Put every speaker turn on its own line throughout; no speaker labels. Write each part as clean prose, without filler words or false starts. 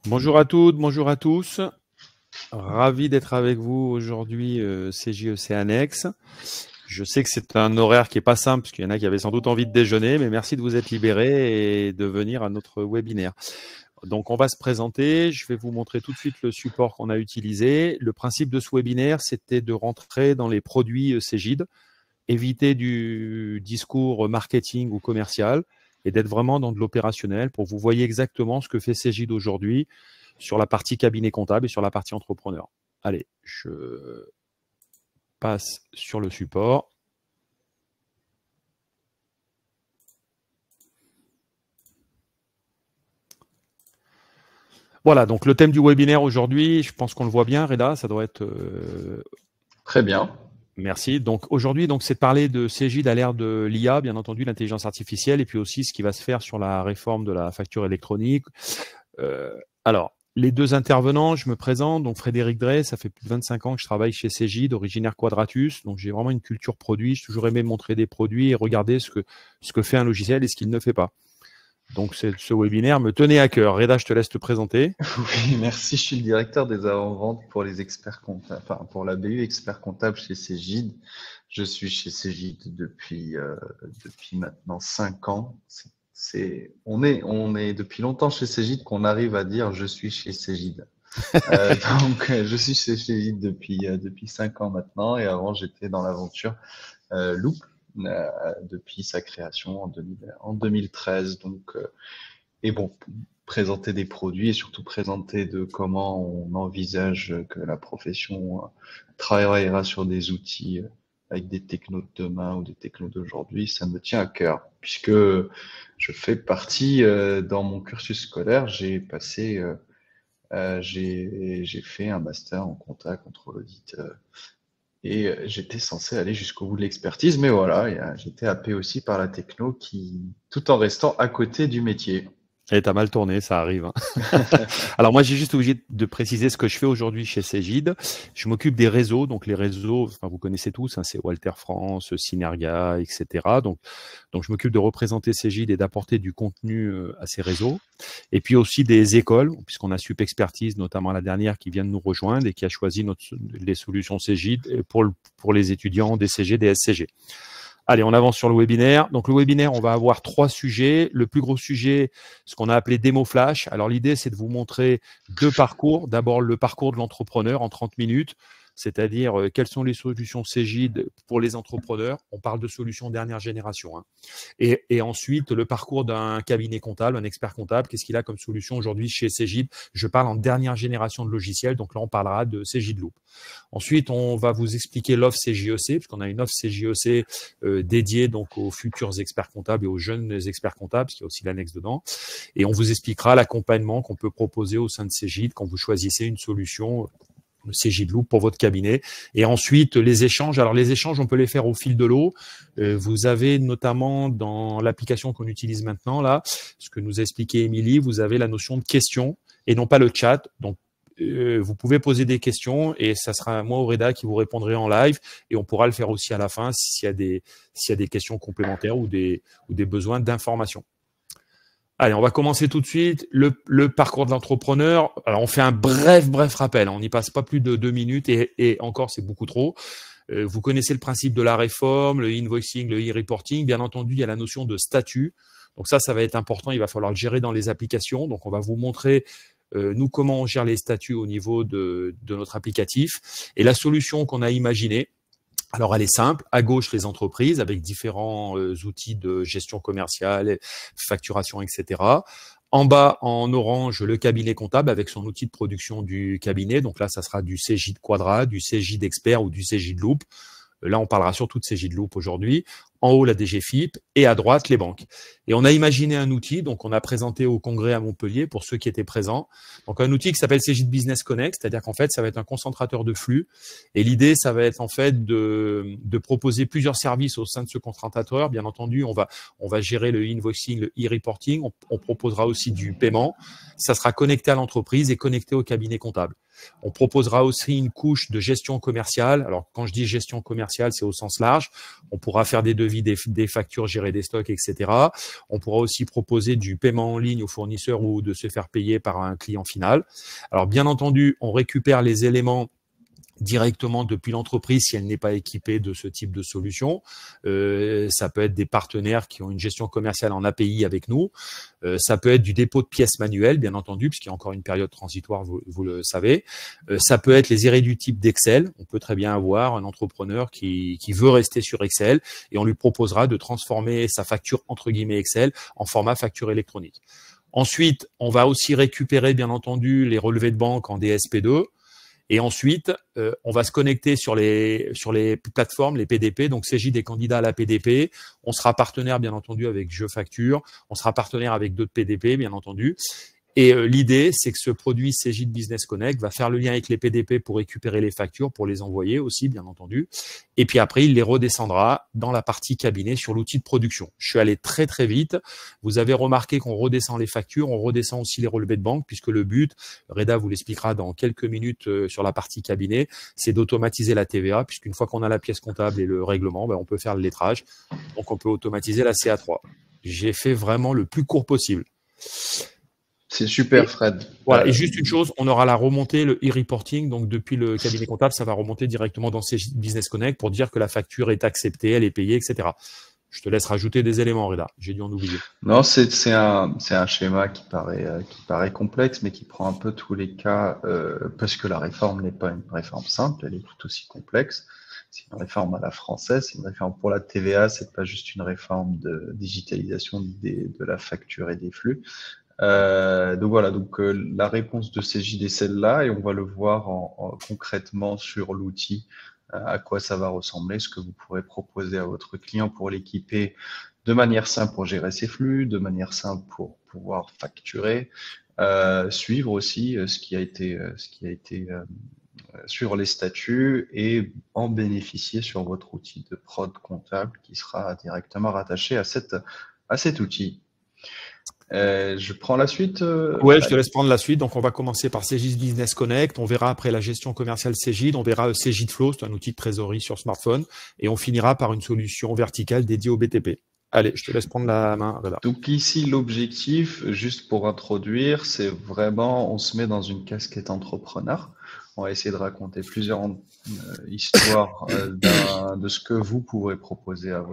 Bonjour à toutes, bonjour à tous. Ravi d'être avec vous aujourd'hui, CJEC Annexe. Je sais que c'est un horaire qui n'est pas simple, parce qu'il y en a qui avaient sans doute envie de déjeuner, mais merci de vous être libérés et de venir à notre webinaire. Donc, on va se présenter. Je vais vous montrer tout de suite le support qu'on a utilisé. Le principe de ce webinaire, c'était de rentrer dans les produits Cegid, éviter du discours marketing ou commercial et d'être vraiment dans de l'opérationnel pour que vous voyez exactement ce que fait Cegid aujourd'hui sur la partie cabinet comptable et sur la partie entrepreneur. Allez, je passe sur le support. Voilà, donc le thème du webinaire aujourd'hui, je pense qu'on le voit bien, Reda, ça doit être…
Très bien.
Merci. Donc aujourd'hui, c'est de parler de Cegid à l'ère de l'IA, bien entendu, l'intelligence artificielle, et puis aussi ce qui va se faire sur la réforme de la facture électronique. Alors, les deux intervenants, je me présente, donc Frédéric Drey, ça fait plus de 25 ans que je travaille chez Cegid, originaire Quadratus, donc j'ai vraiment une culture produit, j'ai toujours aimé montrer des produits et regarder ce que fait un logiciel et ce qu'il ne fait pas. Donc ce webinaire me tenait à cœur. Reda, je te laisse te présenter.
Oui, merci. Je suis le directeur des avant-ventes pour les experts comptables, enfin pour la BU expert comptable chez Cegid. Je suis chez Cegid depuis maintenant 5 ans. On est depuis longtemps chez Cegid qu'on arrive à dire je suis chez Cegid. Je suis chez Cegid depuis 5 ans maintenant, et avant j'étais dans l'aventure Loop depuis sa création en 2013. Et bon, présenter des produits et surtout présenter de comment on envisage que la profession travaillera sur des outils avec des technos de demain ou des technos d'aujourd'hui, ça me tient à cœur, puisque je fais partie, dans mon cursus scolaire, j'ai fait un master en compta, contrôle audit, et j'étais censé aller jusqu'au bout de l'expertise, mais voilà, j'étais happé aussi par la techno tout en restant à côté du métier.
Et t'as mal tourné, ça arrive. Hein. Alors moi, j'ai juste obligé de préciser ce que je fais aujourd'hui chez Cegid. Je m'occupe des réseaux. Donc les réseaux, enfin, vous connaissez tous, hein, c'est Walter France, Synergia, etc. Donc je m'occupe de représenter Cegid et d'apporter du contenu à ces réseaux. Et puis aussi des écoles, puisqu'on a Sup Expertise, notamment la dernière, qui vient de nous rejoindre et qui a choisi les solutions Cegid pour les étudiants des CG, des SCG. Allez, on avance sur le webinaire. Donc, le webinaire, on va avoir 3 sujets. Le plus gros sujet, ce qu'on a appelé démo flash. Alors, l'idée, c'est de vous montrer 2 parcours. D'abord, le parcours de l'entrepreneur en 30 minutes, c'est-à-dire quelles sont les solutions Cegid pour les entrepreneurs. On parle de solutions dernière génération. Hein. Et ensuite, le parcours d'un cabinet comptable, un expert comptable. Qu'est-ce qu'il a comme solution aujourd'hui chez Cegid? Je parle en dernière génération de logiciels. Donc là, on parlera de Cegid Loop. Ensuite, on va vous expliquer l'offre CJEC, puisqu'on a une offre CJEC dédiée donc aux futurs experts comptables et aux jeunes experts comptables, parce qu'il y a aussi l'annexe dedans. Et on vous expliquera l'accompagnement qu'on peut proposer au sein de Cegid quand vous choisissez une solution Cegid Loop pour votre cabinet. Et ensuite, les échanges. Alors, les échanges, on peut les faire au fil de l'eau. Vous avez notamment dans l'application qu'on utilise maintenant, là, ce que nous a expliqué Émilie, vous avez la notion de questions et non pas le chat. Donc, vous pouvez poser des questions et ça sera moi ou Reda qui vous répondrai en live, et on pourra le faire aussi à la fin s'il y a des questions complémentaires ou des besoins d'information. Allez, on va commencer tout de suite. Le parcours de l'entrepreneur. Alors, on fait un bref rappel. On n'y passe pas plus de 2 minutes et encore, c'est beaucoup trop. Vous connaissez le principe de la réforme, le invoicing, le e-reporting. Bien entendu, il y a la notion de statut. Donc ça va être important. Il va falloir le gérer dans les applications. Donc, on va vous montrer nous comment on gère les statuts au niveau de notre applicatif. Et la solution qu'on a imaginée, alors, elle est simple. À gauche, les entreprises avec différents outils de gestion commerciale, facturation, etc. En bas, en orange, le cabinet comptable avec son outil de production du cabinet. Donc là, ça sera du Cegid Quadra, du Cegid Expert ou du Cegid Loop. Là, on parlera surtout de Cegid Loop aujourd'hui. En haut, la DGFIP et à droite, les banques. Et on a imaginé un outil, donc on a présenté au congrès à Montpellier pour ceux qui étaient présents. Donc un outil qui s'appelle Cegid Business Connect, c'est-à-dire qu'en fait, ça va être un concentrateur de flux. Et l'idée, ça va être en fait de proposer plusieurs services au sein de ce concentrateur. Bien entendu, on va gérer le invoicing, le e-reporting. On proposera aussi du paiement. Ça sera connecté à l'entreprise et connecté au cabinet comptable. On proposera aussi une couche de gestion commerciale. Alors, quand je dis gestion commerciale, c'est au sens large. On pourra faire des devis, des factures, gérer des stocks, etc. On pourra aussi proposer du paiement en ligne aux fournisseurs ou de se faire payer par un client final. Alors, bien entendu, on récupère les éléments directement depuis l'entreprise si elle n'est pas équipée de ce type de solution. Ça peut être des partenaires qui ont une gestion commerciale en API avec nous. Ça peut être du dépôt de pièces manuelles, bien entendu, puisqu'il y a encore une période transitoire, vous le savez. Ça peut être les irréductibles d'Excel. On peut très bien avoir un entrepreneur qui veut rester sur Excel et on lui proposera de transformer sa facture entre guillemets Excel en format facture électronique. Ensuite, on va aussi récupérer, bien entendu, les relevés de banque en DSP2. Et ensuite, on va se connecter sur les plateformes, les PDP. Donc, Cegid est candidat à la PDP. On sera partenaire, bien entendu, avec Je Facture. On sera partenaire avec d'autres PDP, bien entendu. Et l'idée, c'est que ce produit Cegid Business Connect va faire le lien avec les PDP pour récupérer les factures, pour les envoyer aussi, bien entendu. Et puis après, il les redescendra dans la partie cabinet sur l'outil de production. Je suis allé très, très vite. Vous avez remarqué qu'on redescend les factures, on redescend aussi les relevés de banque, puisque le but, Reda vous l'expliquera dans quelques minutes sur la partie cabinet, c'est d'automatiser la TVA, puisqu'une fois qu'on a la pièce comptable et le règlement, ben, on peut faire le lettrage. Donc, on peut automatiser la CA3. J'ai fait vraiment le plus court possible.
C'est super, Fred.
Voilà. Et juste une chose, on aura la remontée, le e-reporting. Donc, depuis le cabinet comptable, ça va remonter directement dans Cegid Business Connect pour dire que la facture est acceptée, elle est payée, etc. Je te laisse rajouter des éléments, Reda. J'ai dû en oublier.
Non, c'est un schéma qui paraît complexe, mais qui prend un peu tous les cas, parce que la réforme n'est pas une réforme simple, elle est tout aussi complexe. C'est une réforme à la française, c'est une réforme pour la TVA, c'est pas juste une réforme de digitalisation de la facture et des flux. Donc voilà, la réponse de Cegid est celle-là, et on va le voir concrètement sur l'outil, à quoi ça va ressembler, ce que vous pourrez proposer à votre client pour l'équiper de manière simple pour gérer ses flux, de manière simple pour pouvoir facturer, suivre aussi ce qui a été sur les statuts et en bénéficier sur votre outil de prod comptable qui sera directement rattaché à cet outil. Je prends la suite.
Ouais, je te laisse prendre la suite. Donc, on va commencer par Cegid Business Connect. On verra après la gestion commerciale Cegid. On verra Cegid Flow, c'est un outil de trésorerie sur smartphone. Et on finira par une solution verticale dédiée au BTP. Allez, je te laisse prendre la main. Voilà.
Donc ici, l'objectif, juste pour introduire, c'est vraiment, on se met dans une casquette entrepreneur. On va essayer de raconter plusieurs histoires de ce que vous pourrez proposer à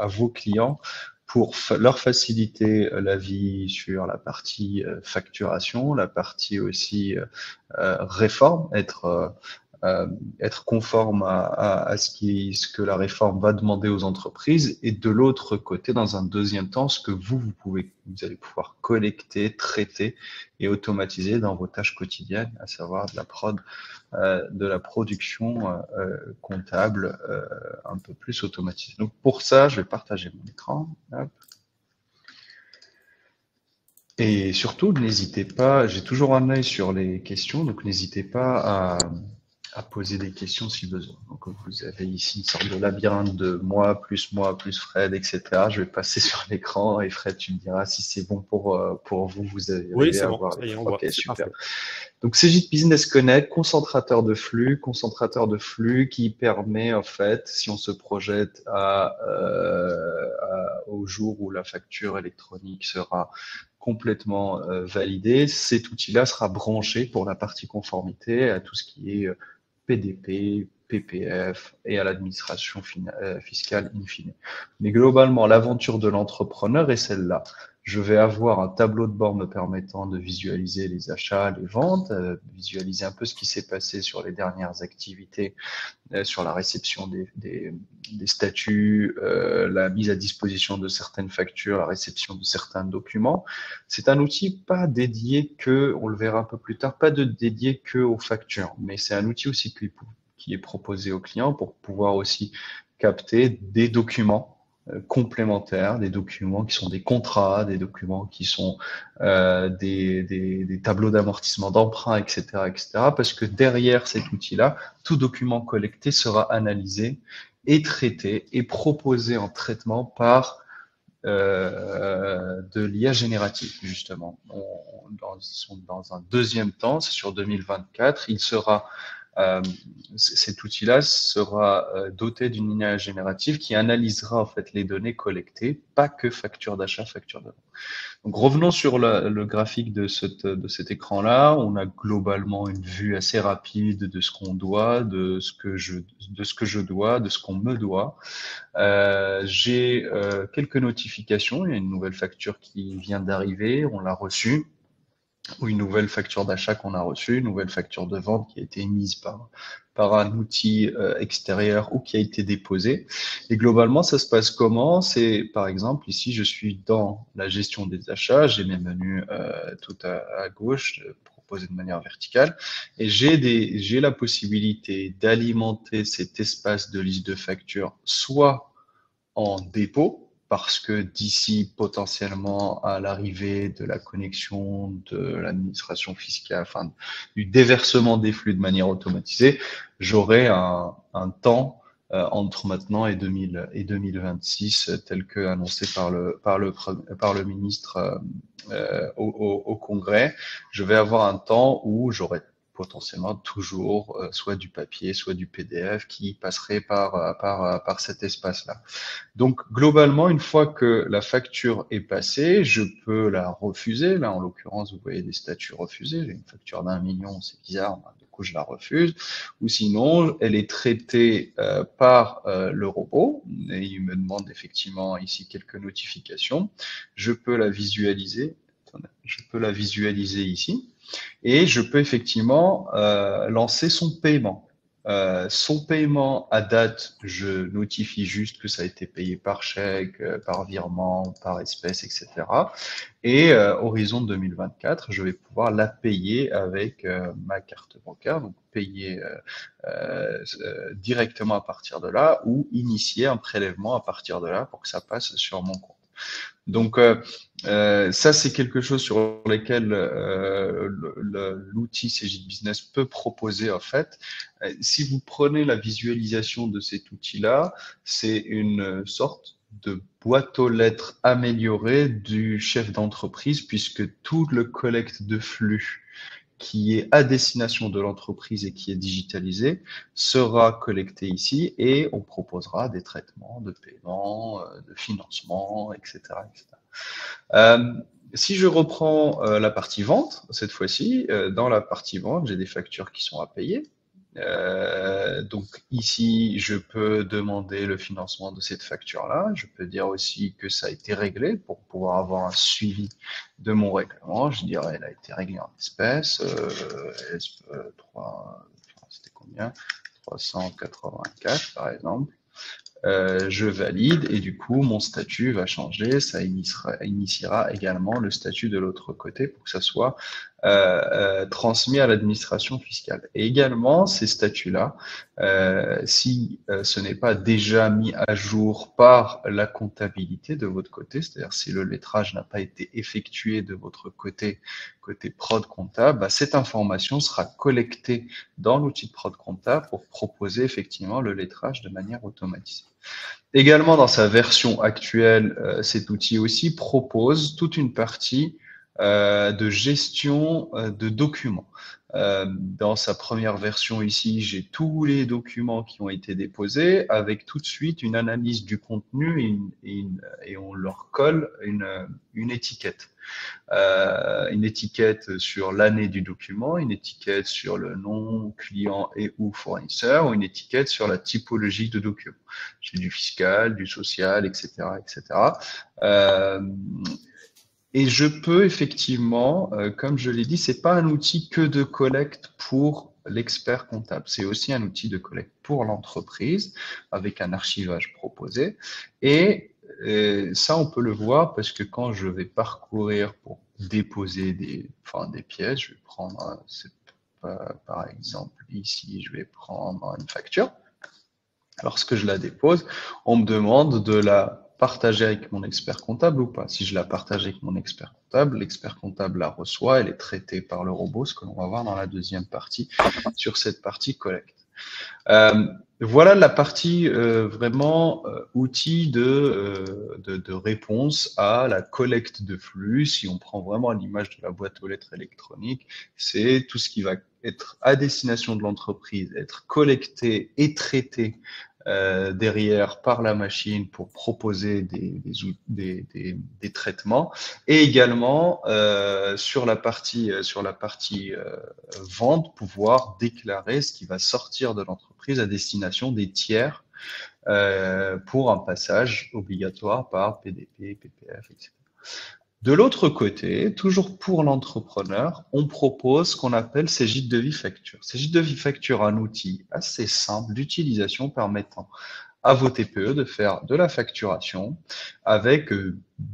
vos clients pour leur faciliter la vie sur la partie facturation, la partie aussi réforme, être conforme à ce que la réforme va demander aux entreprises, et de l'autre côté, dans un deuxième temps, ce que vous allez pouvoir collecter, traiter et automatiser dans vos tâches quotidiennes, à savoir de la prod, de la production comptable un peu plus automatisée. Donc pour ça, je vais partager mon écran. Hop. Et surtout, n'hésitez pas, j'ai toujours un œil sur les questions, donc n'hésitez pas à poser des questions si besoin. Donc, vous avez ici une sorte de labyrinthe de moi, plus Fred, etc. Je vais passer sur l'écran et Fred, tu me diras si c'est bon pour vous. Vous avez
oui, c'est
à
bon.
voir.
Ça y est, on
voit. Ok,
voit.
super. Donc, Cegid Business Connect, concentrateur de flux qui permet, en fait, si on se projette au jour où la facture électronique sera complètement validée, cet outil-là sera branché pour la partie conformité à tout ce qui est PDP, PPF et à l'administration fiscale in fine. Mais globalement, l'aventure de l'entrepreneur est celle-là. Je vais avoir un tableau de bord me permettant de visualiser les achats, les ventes, visualiser un peu ce qui s'est passé sur les dernières activités, sur la réception des statuts, la mise à disposition de certaines factures, la réception de certains documents. C'est un outil pas dédié on le verra un peu plus tard, pas dédié que aux factures, mais c'est un outil aussi qui est proposé aux clients pour pouvoir aussi capter des documents complémentaires, des documents qui sont des contrats, des documents qui sont des tableaux d'amortissement d'emprunt, etc., parce que derrière cet outil-là, tout document collecté sera analysé et traité et proposé en traitement par de l'IA générative, justement. Dans un deuxième temps, c'est sur 2024, cet outil-là sera doté d'une IA générative qui analysera en fait les données collectées, pas que facture d'achat, facture de vente. Donc revenons sur le graphique de cet écran-là. On a globalement une vue assez rapide de ce qu'on doit, de ce que je dois, de ce qu'on me doit. J'ai quelques notifications. Il y a une nouvelle facture qui vient d'arriver, on l'a reçue, ou une nouvelle facture d'achat qu'on a reçue, une nouvelle facture de vente qui a été émise par un outil extérieur ou qui a été déposée. Et globalement, ça se passe comment? C'est, par exemple, ici, je suis dans la gestion des achats, j'ai mes menus tout à gauche, proposés de manière verticale, et j'ai la possibilité d'alimenter cet espace de liste de factures soit en dépôt, parce que d'ici potentiellement à l'arrivée de la connexion de l'administration fiscale, enfin du déversement des flux de manière automatisée, j'aurai un temps entre maintenant et 2026 tel que annoncé par le ministre au Congrès. Je vais avoir un temps où j'aurai potentiellement toujours soit du papier, soit du PDF qui passerait par cet espace-là. Donc, globalement, une fois que la facture est passée, je peux la refuser. Là, en l'occurrence, vous voyez des statuts refusés. J'ai une facture d'1 million, c'est bizarre. Du coup, je la refuse. Ou sinon, elle est traitée par le robot. Et il me demande effectivement ici quelques notifications. Je peux la visualiser. Je peux la visualiser ici. Et je peux effectivement lancer son paiement. Son paiement à date, je notifie juste que ça a été payé par chèque, par virement, par espèce, etc. Et horizon 2024, je vais pouvoir la payer avec ma carte bancaire, donc payer directement à partir de là ou initier un prélèvement à partir de là pour que ça passe sur mon compte. Donc ça, c'est quelque chose sur lequel l'outil Cegid Business peut proposer en fait. Si vous prenez la visualisation de cet outil-là, c'est une sorte de boîte aux lettres améliorée du chef d'entreprise puisque tout le collecte de flux qui est à destination de l'entreprise et qui est digitalisé sera collecté ici et on proposera des traitements de paiement, de financement, etc. Si je reprends la partie vente, cette fois-ci, dans la partie vente, j'ai des factures qui sont à payer. Donc ici, je peux demander le financement de cette facture-là. Je peux dire aussi que ça a été réglé pour pouvoir avoir un suivi de mon règlement. Je dirais elle a été réglée en espèces. C'était combien? 384 par exemple. Je valide et du coup mon statut va changer, ça initiera également le statut de l'autre côté pour que ça soit transmis à l'administration fiscale. Et également ces statuts-là, si ce n'est pas déjà mis à jour par la comptabilité de votre côté, c'est-à-dire si le lettrage n'a pas été effectué de votre côté prod comptable, bah, cette information sera collectée dans l'outil de prod comptable pour proposer effectivement le lettrage de manière automatisée. Également, dans sa version actuelle, cet outil aussi propose toute une partie de gestion de documents. Dans sa première version ici, j'ai tous les documents qui ont été déposés avec tout de suite une analyse du contenu et on leur colle une étiquette. Une étiquette sur l'année du document, une étiquette sur le nom client et ou fournisseur, ou une étiquette sur la typologie de document. J'ai du fiscal, du social, etc., etc. Et je peux effectivement, comme je l'ai dit, c'est pas un outil que de collecte pour l'expert comptable, c'est aussi un outil de collecte pour l'entreprise avec un archivage proposé. Et ça, on peut le voir parce que quand je vais parcourir pour déposer des pièces, je vais prendre, par exemple, ici, je vais prendre une facture. Lorsque je la dépose, on me demande de la partager avec mon expert comptable ou pas. Si je la partage avec mon expert comptable, l'expert comptable la reçoit, elle est traitée par le robot, ce que l'on va voir dans la deuxième partie, sur cette partie collecte. Voilà la partie vraiment outil de réponse à la collecte de flux. Si on prend vraiment l'image de la boîte aux lettres électronique, c'est tout ce qui va être à destination de l'entreprise, être collecté et traité derrière par la machine pour proposer des traitements, et également sur la partie vente, pouvoir déclarer ce qui va sortir de l'entreprise à destination des tiers pour un passage obligatoire par PDP, PPF, etc. De l'autre côté, toujours pour l'entrepreneur, on propose ce qu'on appelle Cegid Devis Facture. Cegid Devis Facture, un outil assez simple d'utilisation permettant à vos TPE de faire de la facturation avec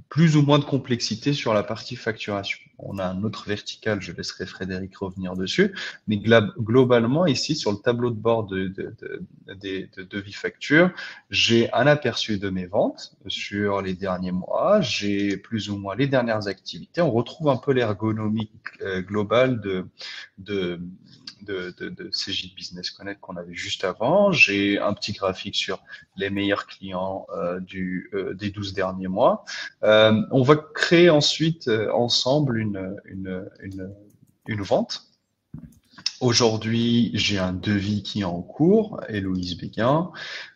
plus ou moins de complexité sur la partie facturation. On a un autre vertical, je laisserai Frédéric revenir dessus, mais globalement, ici, sur le tableau de bord de devis facture, j'ai un aperçu de mes ventes sur les derniers mois, j'ai plus ou moins les dernières activités, on retrouve un peu l'ergonomie globale de Cegid Business Connect qu'on avait juste avant. J'ai un petit graphique sur les meilleurs clients des 12 derniers mois. On va créer ensuite ensemble une vente. Aujourd'hui, j'ai un devis qui est en cours, Héloïse Béguin.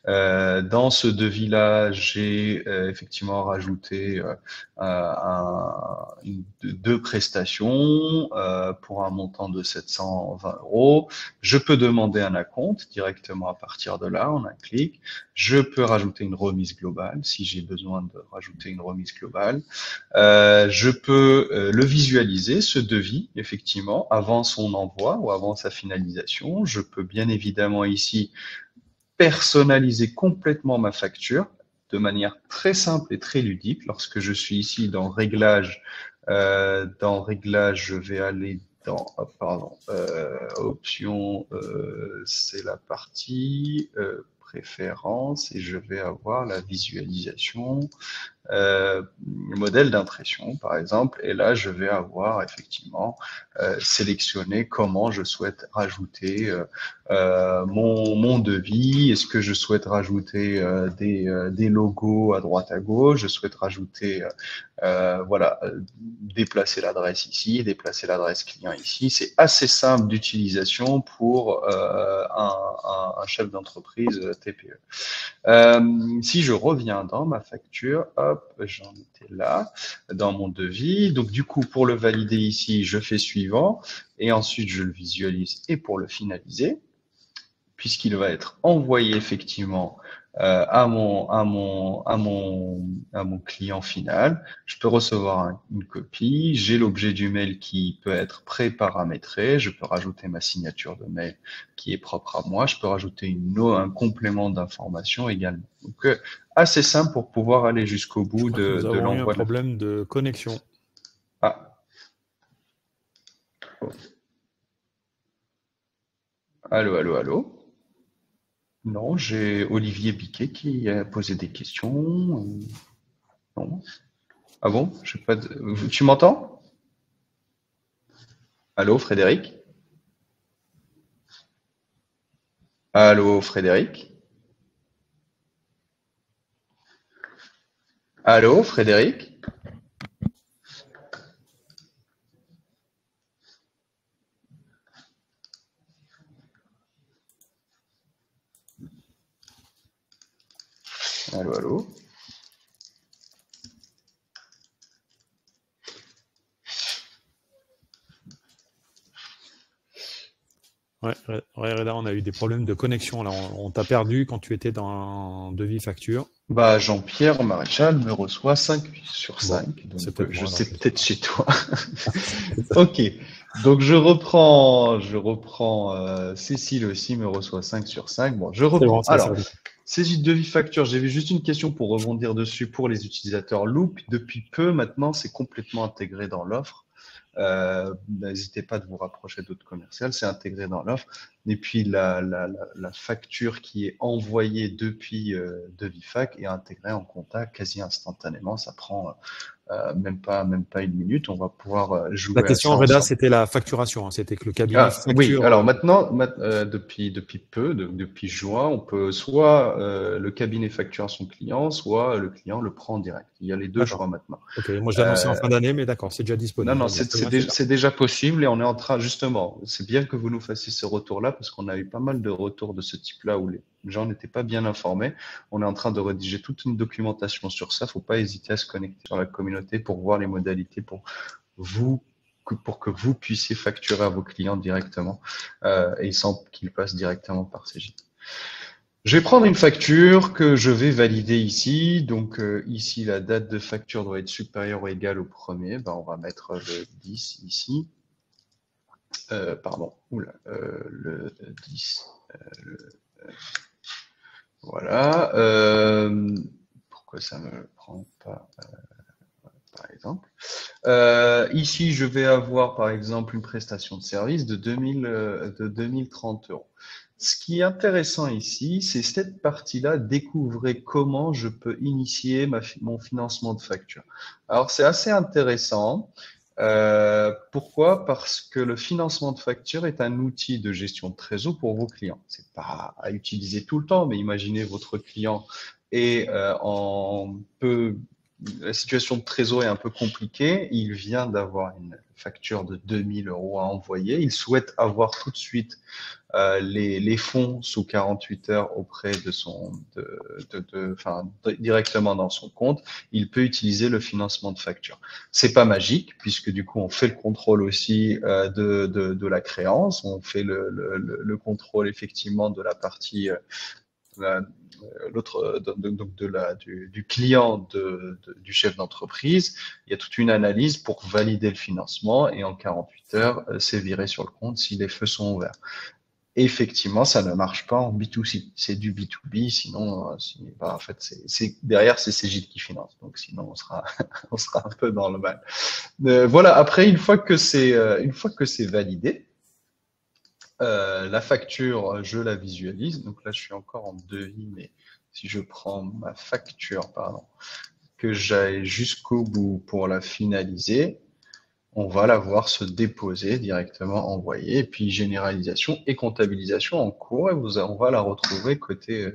Dans ce devis-là, j'ai effectivement rajouté deux prestations pour un montant de 720 €. Je peux demander un acompte directement à partir de là, en un clic. Je peux rajouter une remise globale si j'ai besoin de rajouter une remise globale. Je peux le visualiser, ce devis, effectivement, avant son envoi ou avant sa finalisation. Je peux bien évidemment ici personnaliser complètement ma facture de manière très simple et très ludique. Lorsque je suis ici dans réglage, je vais aller dans, option, c'est la partie préférences, et je vais avoir la visualisation modèle d'impression, par exemple, et là, je vais avoir effectivement sélectionné comment je souhaite rajouter mon devis. Est-ce que je souhaite rajouter des logos à droite à gauche? Je souhaite rajouter, voilà, déplacer l'adresse ici, déplacer l'adresse client ici. C'est assez simple d'utilisation pour un chef d'entreprise TPE. Si je reviens dans ma facture, hop, j'en étais là, dans mon devis. Donc, du coup, pour le valider ici, je fais suivant, et ensuite, je le visualise, et pour le finaliser, puisqu'il va être envoyé effectivement à mon client final. Je peux recevoir une copie, j'ai l'objet du mail qui peut être pré-paramétré, je peux rajouter ma signature de mail qui est propre à moi, je peux rajouter un complément d'information également. Donc, assez simple pour pouvoir aller jusqu'au bout de l'envoi.
Nous avons eu un problème de connexion.
Ah. Allô, allô, allô. Non, j'ai Olivier Biquet qui a posé des questions. Non. Ah bon? Tu m'entends? Allô, Frédéric? Allô, Frédéric? Allô, Frédéric? Allô, allô?
Ouais, Reda, on a eu des problèmes de connexion là. On t'a perdu quand tu étais dans devis facture.
Bah, Jean-Pierre Maréchal me reçoit 5 sur 5,
bon,
donc je sais peut-être chez toi. Ok, donc je reprends, Cécile aussi me reçoit 5 sur 5. Bon, je reprends.
Bon, alors,
saisie de devis facture, j'avais juste une question pour rebondir dessus pour les utilisateurs Loop. Depuis peu, maintenant, c'est complètement intégré dans l'offre. N'hésitez pas de vous rapprocher d'autres commerciales, c'est intégré dans l'offre. Et puis la facture qui est envoyée depuis Devifac est intégrée en compta quasi instantanément. Ça prend même pas une minute. On va pouvoir
La
jouer à ça
question, Reda,
ensemble.
c'était la facturation, hein. C'était que le cabinet
Ah oui,
facture.
alors maintenant, depuis peu, depuis juin, on peut soit le cabinet facture à son client, soit le client le prend en direct. Il y a les deux
D'accord.
choix maintenant.
Ok, moi je l'ai annoncé en
Euh,
fin d'année, mais d'accord, c'est déjà
non,
disponible.
non,
Bon, très bien, c'est bien.
c'est déjà possible et on est en train, justement, c'est bien que vous nous fassiez ce retour-là parce qu'on a eu pas mal de retours de ce type-là où les gens n'étaient pas bien informés. On est en train de rédiger toute une documentation sur ça. Faut pas hésiter à se connecter sur la communauté pour voir les modalités vous, pour que vous puissiez facturer à vos clients directement et sans qu'ils passent directement par CJ. Je vais prendre une facture que je vais valider ici. Donc ici, la date de facture doit être supérieure ou égale au premier. Ben, on va mettre le 10 ici. Pardon, oula, le 10. Le, voilà. Pourquoi ça me prend pas, par exemple? Ici, je vais avoir, par exemple, une prestation de service de 2030 euros. Ce qui est intéressant ici, c'est cette partie-là, découvrir comment je peux initier mon financement de facture. Alors, c'est assez intéressant. Pourquoi? Parce que le financement de facture est un outil de gestion de trésor pour vos clients. C'est pas à utiliser tout le temps, mais imaginez votre client est en peu la situation de trésor est un peu compliquée. Il vient d'avoir une facture de 2000 euros à envoyer. Il souhaite avoir tout de suite les fonds sous 48 heures auprès de directement dans son compte. Il peut utiliser le financement de facture. C'est pas magique puisque du coup on fait le contrôle aussi de la créance, on fait le contrôle effectivement de la partie l'autre donc du client du chef d'entreprise. Il y a toute une analyse pour valider le financement et en 48 heures, c'est viré sur le compte si les feux sont ouverts. Effectivement, ça ne marche pas en B2C. C'est du B2B, sinon, en fait, derrière, c'est Cegid qui finance. Donc, sinon, on sera un peu dans le mal. Voilà. Après, une fois que c'est validé, la facture, je la visualise. Donc là, je suis encore en devis, mais si je prends ma facture, pardon, que j'aille jusqu'au bout pour la finaliser, on va la voir se déposer directement envoyée, et puis généralisation et comptabilisation en cours, et on va la retrouver côté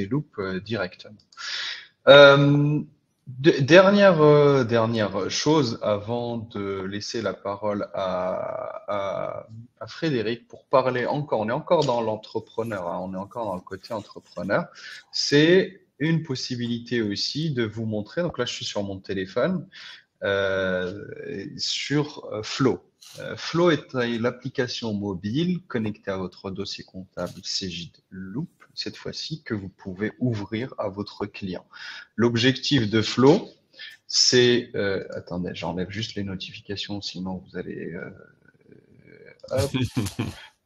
loop directement. Dernière chose avant de laisser la parole à Frédéric pour parler encore, on est encore dans l'entrepreneur, hein, on est encore dans le côté entrepreneur, c'est une possibilité aussi de vous montrer, donc là je suis sur mon téléphone, sur Flow. Flow est l'application mobile connectée à votre dossier comptable Cegid Loop, cette fois-ci, que vous pouvez ouvrir à votre client. L'objectif de Flow, c'est... attendez, j'enlève juste les notifications, sinon vous allez... hop.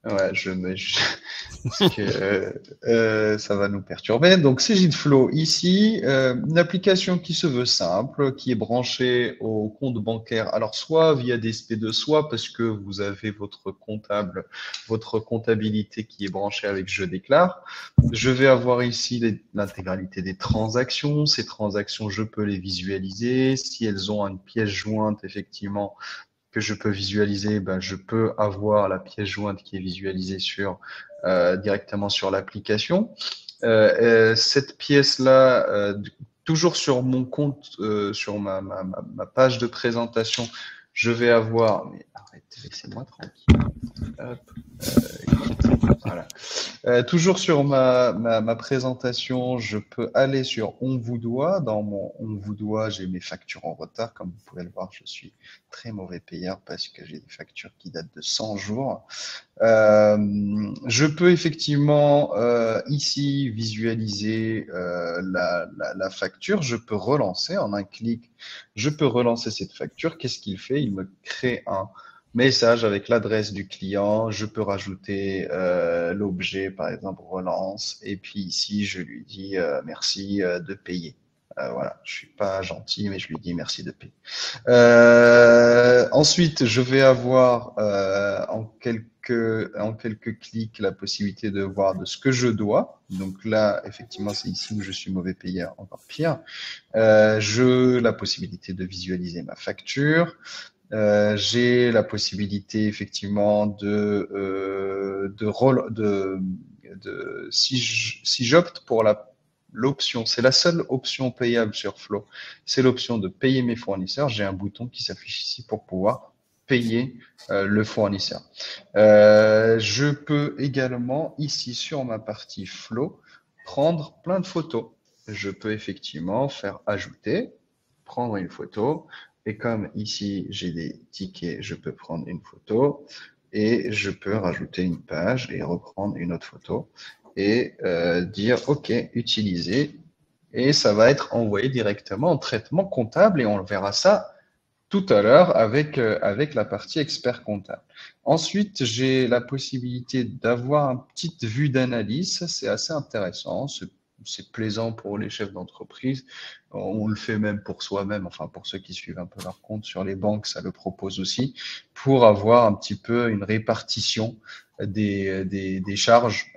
Ouais, parce que ça va nous perturber. Donc, Cegid-Flow ici, une application qui se veut simple, qui est branchée au compte bancaire. Alors, soit via DSP2, soit parce que vous avez votre comptabilité qui est branchée avec Je déclare. Je vais avoir ici l'intégralité des transactions. Ces transactions, je peux les visualiser. Si elles ont une pièce jointe, effectivement, que je peux visualiser, ben, je peux avoir la pièce jointe qui est visualisée directement sur l'application. Cette pièce-là, toujours sur mon compte, sur ma page de présentation, je vais avoir... Mais arrêtez, laissez-moi tranquille. Hop, voilà. Toujours sur ma présentation, je peux aller sur On vous doit. Dans mon On vous doit, j'ai mes factures en retard. Comme vous pouvez le voir, je suis très mauvais payeur parce que j'ai des factures qui datent de 100 jours. Je peux effectivement ici visualiser la facture. Je peux relancer en un clic. Je peux relancer cette facture. Qu'est-ce qu'il fait? Il me crée un message avec l'adresse du client. Je peux rajouter l'objet, par exemple relance. Et puis ici, je lui dis merci de payer. Voilà, je suis pas gentil, mais je lui dis merci de payer. Ensuite, je vais avoir en quelques clics la possibilité de voir de ce que je dois. Donc là, effectivement, c'est ici où je suis mauvais payeur, encore pire. La possibilité de visualiser ma facture. J'ai la possibilité effectivement si j'opte pour l'option, c'est la seule option payable sur Flow, c'est l'option de payer mes fournisseurs. J'ai un bouton qui s'affiche ici pour pouvoir payer le fournisseur. Je peux également ici sur ma partie Flow prendre plein de photos. Je peux effectivement faire ajouter, prendre une photo. Et comme ici, j'ai des tickets, je peux prendre une photo et je peux rajouter une page et reprendre une autre photo et dire OK, utiliser. Et ça va être envoyé directement en traitement comptable et on verra ça tout à l'heure avec la partie expert comptable. Ensuite, j'ai la possibilité d'avoir une petite vue d'analyse. C'est assez intéressant. C'est plaisant pour les chefs d'entreprise. On le fait même pour soi-même, enfin pour ceux qui suivent un peu leur compte sur les banques, ça le propose aussi, pour avoir un petit peu une répartition des charges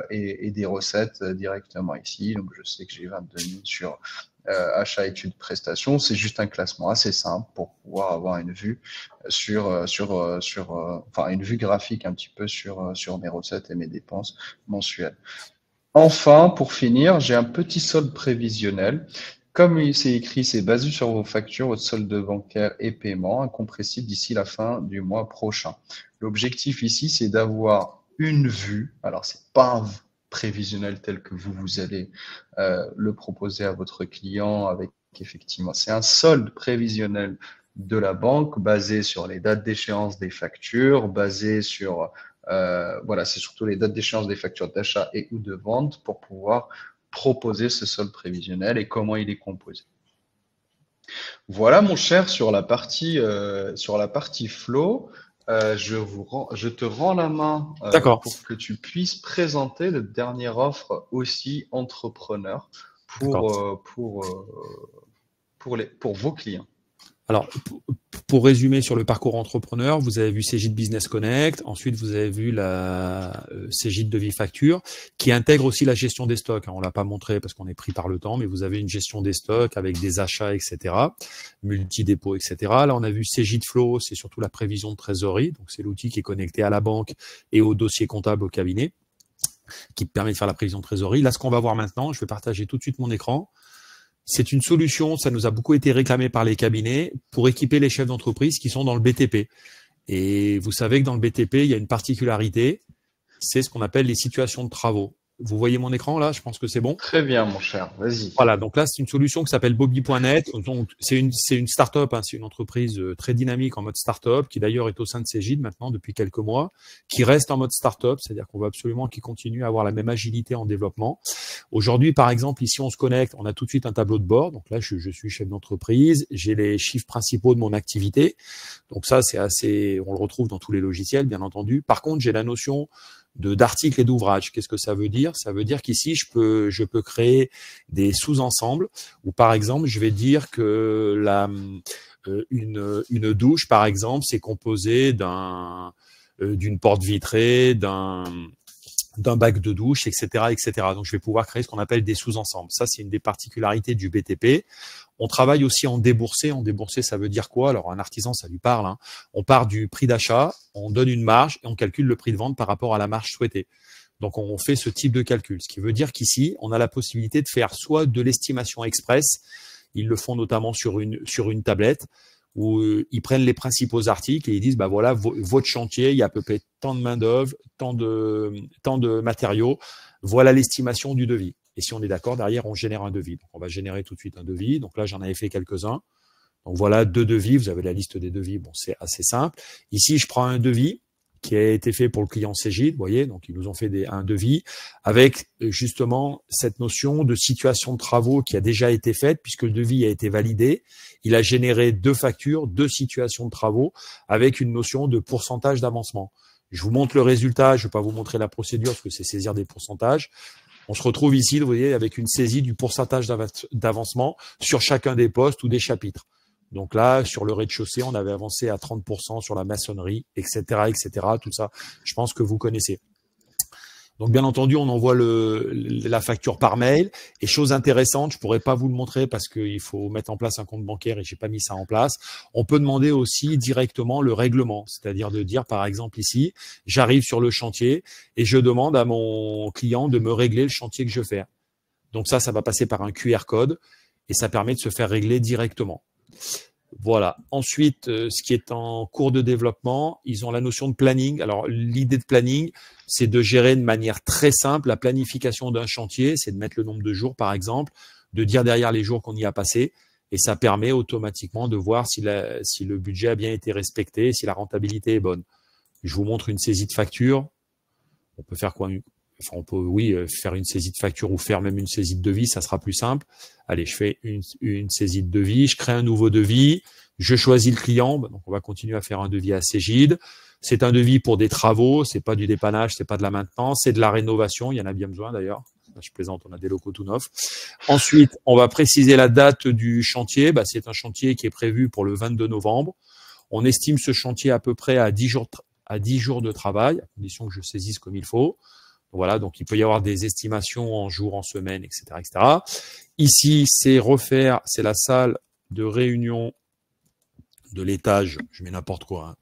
et des recettes directement ici. Donc je sais que j'ai 22 000 sur achat, études, prestations. C'est juste un classement assez simple pour pouvoir avoir une vue enfin une vue graphique un petit peu sur mes recettes et mes dépenses mensuelles. Enfin, pour finir, j'ai un petit solde prévisionnel. Comme c'est écrit, c'est basé sur vos factures, votre solde bancaire et paiement, incompressible d'ici la fin du mois prochain. L'objectif ici, c'est d'avoir une vue. Alors, c'est pas un prévisionnel tel que vous allez le proposer à votre client avec effectivement, c'est un solde prévisionnel de la banque basé sur les dates d'échéance des factures, basé sur voilà, c'est surtout les dates d'échéance des factures d'achat et ou de vente pour pouvoir proposer ce solde prévisionnel et comment il est composé. Voilà, mon cher, sur la partie flow, je te rends la main
D'accord.
pour que tu puisses présenter le dernière offre aussi entrepreneur pour vos clients.
Alors, pour résumer sur le parcours entrepreneur, vous avez vu Cegid Business Connect, ensuite vous avez vu la Cegid Devis Facture, qui intègre aussi la gestion des stocks. On l'a pas montré parce qu'on est pris par le temps, mais vous avez une gestion des stocks avec des achats, etc., multi-dépôts, etc. Là, on a vu Cegid Flow, c'est surtout la prévision de trésorerie, donc c'est l'outil qui est connecté à la banque et au dossier comptable au cabinet, qui permet de faire la prévision de trésorerie. Là, ce qu'on va voir maintenant, je vais partager tout de suite mon écran. C'est une solution, ça nous a beaucoup été réclamé par les cabinets pour équiper les chefs d'entreprise qui sont dans le BTP. Et vous savez que dans le BTP, il y a une particularité, c'est ce qu'on appelle les situations de travaux. Vous voyez mon écran là? Je pense que c'est bon.
Très bien, mon cher. Vas-y.
Voilà, donc là, c'est une solution qui s'appelle Bobby.net. Donc, c'est une start-up, c'est une entreprise très dynamique en mode start-up, qui d'ailleurs est au sein de Cegid maintenant depuis quelques mois, qui reste en mode start-up, c'est-à-dire qu'on veut absolument qu'ils continuent à avoir la même agilité en développement. Aujourd'hui, par exemple, ici, on se connecte, on a tout de suite un tableau de bord. Donc là, je suis chef d'entreprise, j'ai les chiffres principaux de mon activité. Donc ça, c'est assez, on le retrouve dans tous les logiciels, bien entendu. Par contre, j'ai la notion d'articles et d'ouvrages. Qu'est-ce que ça veut dire? Ça veut dire qu'ici, je peux créer des sous-ensembles où, par exemple, je vais dire que une douche, par exemple, c'est composé d'une porte vitrée, d'un bac de douche, etc., etc. Donc, je vais pouvoir créer ce qu'on appelle des sous-ensembles. Ça, c'est une des particularités du BTP. On travaille aussi en déboursé. En déboursé, ça veut dire quoi? Alors, un artisan, ça lui parle. On part du prix d'achat, on donne une marge et on calcule le prix de vente par rapport à la marge souhaitée. Donc, on fait ce type de calcul. Ce qui veut dire qu'ici, on a la possibilité de faire soit de l'estimation express. Ils le font notamment sur une tablette où ils prennent les principaux articles et ils disent, bah voilà, votre chantier, il y a à peu près tant de main-d'œuvre, tant de matériaux. Voilà l'estimation du devis. Et si on est d'accord, derrière, on génère un devis. Donc, on va générer tout de suite un devis. Donc là, j'en avais fait quelques-uns. Donc voilà, 2 devis. Vous avez la liste des devis. Bon, c'est assez simple. Ici, je prends un devis qui a été fait pour le client Cegid, vous voyez, donc ils nous ont fait un devis avec justement cette notion de situation de travaux qui a déjà été faite puisque le devis a été validé. Il a généré 2 factures, 2 situations de travaux avec une notion de pourcentage d'avancement. Je vous montre le résultat, je ne vais pas vous montrer la procédure parce que c'est saisir des pourcentages. On se retrouve ici, vous voyez, avec une saisie du pourcentage d'avancement sur chacun des postes ou des chapitres. Donc là, sur le rez-de-chaussée, on avait avancé à 30% sur la maçonnerie, etc., etc. Tout ça, je pense que vous connaissez. Donc, bien entendu, on envoie la facture par mail. Et chose intéressante, je pourrais pas vous le montrer parce qu'il faut mettre en place un compte bancaire et j'ai pas mis ça en place. On peut demander aussi directement le règlement, c'est-à-dire de dire, par exemple, ici, j'arrive sur le chantier et je demande à mon client de me régler le chantier que je fais. Donc ça va passer par un QR code et ça permet de se faire régler directement. Voilà. Ensuite, ce qui est en cours de développement, ils ont la notion de planning. Alors, l'idée de planning, c'est de gérer de manière très simple la planification d'un chantier, c'est de mettre le nombre de jours, par exemple, de dire derrière les jours qu'on y a passé, et ça permet automatiquement de voir si le budget a bien été respecté, si la rentabilité est bonne. Je vous montre une saisie de facture. On peut faire quoi? Enfin, on peut, oui, faire une saisie de facture ou faire même une saisie de devis, ça sera plus simple. Allez, je fais une saisie de devis, je crée un nouveau devis, je choisis le client, donc on va continuer à faire un devis à Cegid. C'est un devis pour des travaux, c'est pas du dépannage, c'est pas de la maintenance, c'est de la rénovation, il y en a bien besoin d'ailleurs. Je plaisante, on a des locaux tout neufs. Ensuite, on va préciser la date du chantier. C'est un chantier qui est prévu pour le 22 novembre. On estime ce chantier à peu près à 10 jours de travail, à condition que je saisisse comme il faut. Voilà, donc il peut y avoir des estimations en jours, en semaines, etc., etc. Ici, c'est la salle de réunion de l'étage. Je mets n'importe quoi. Hein.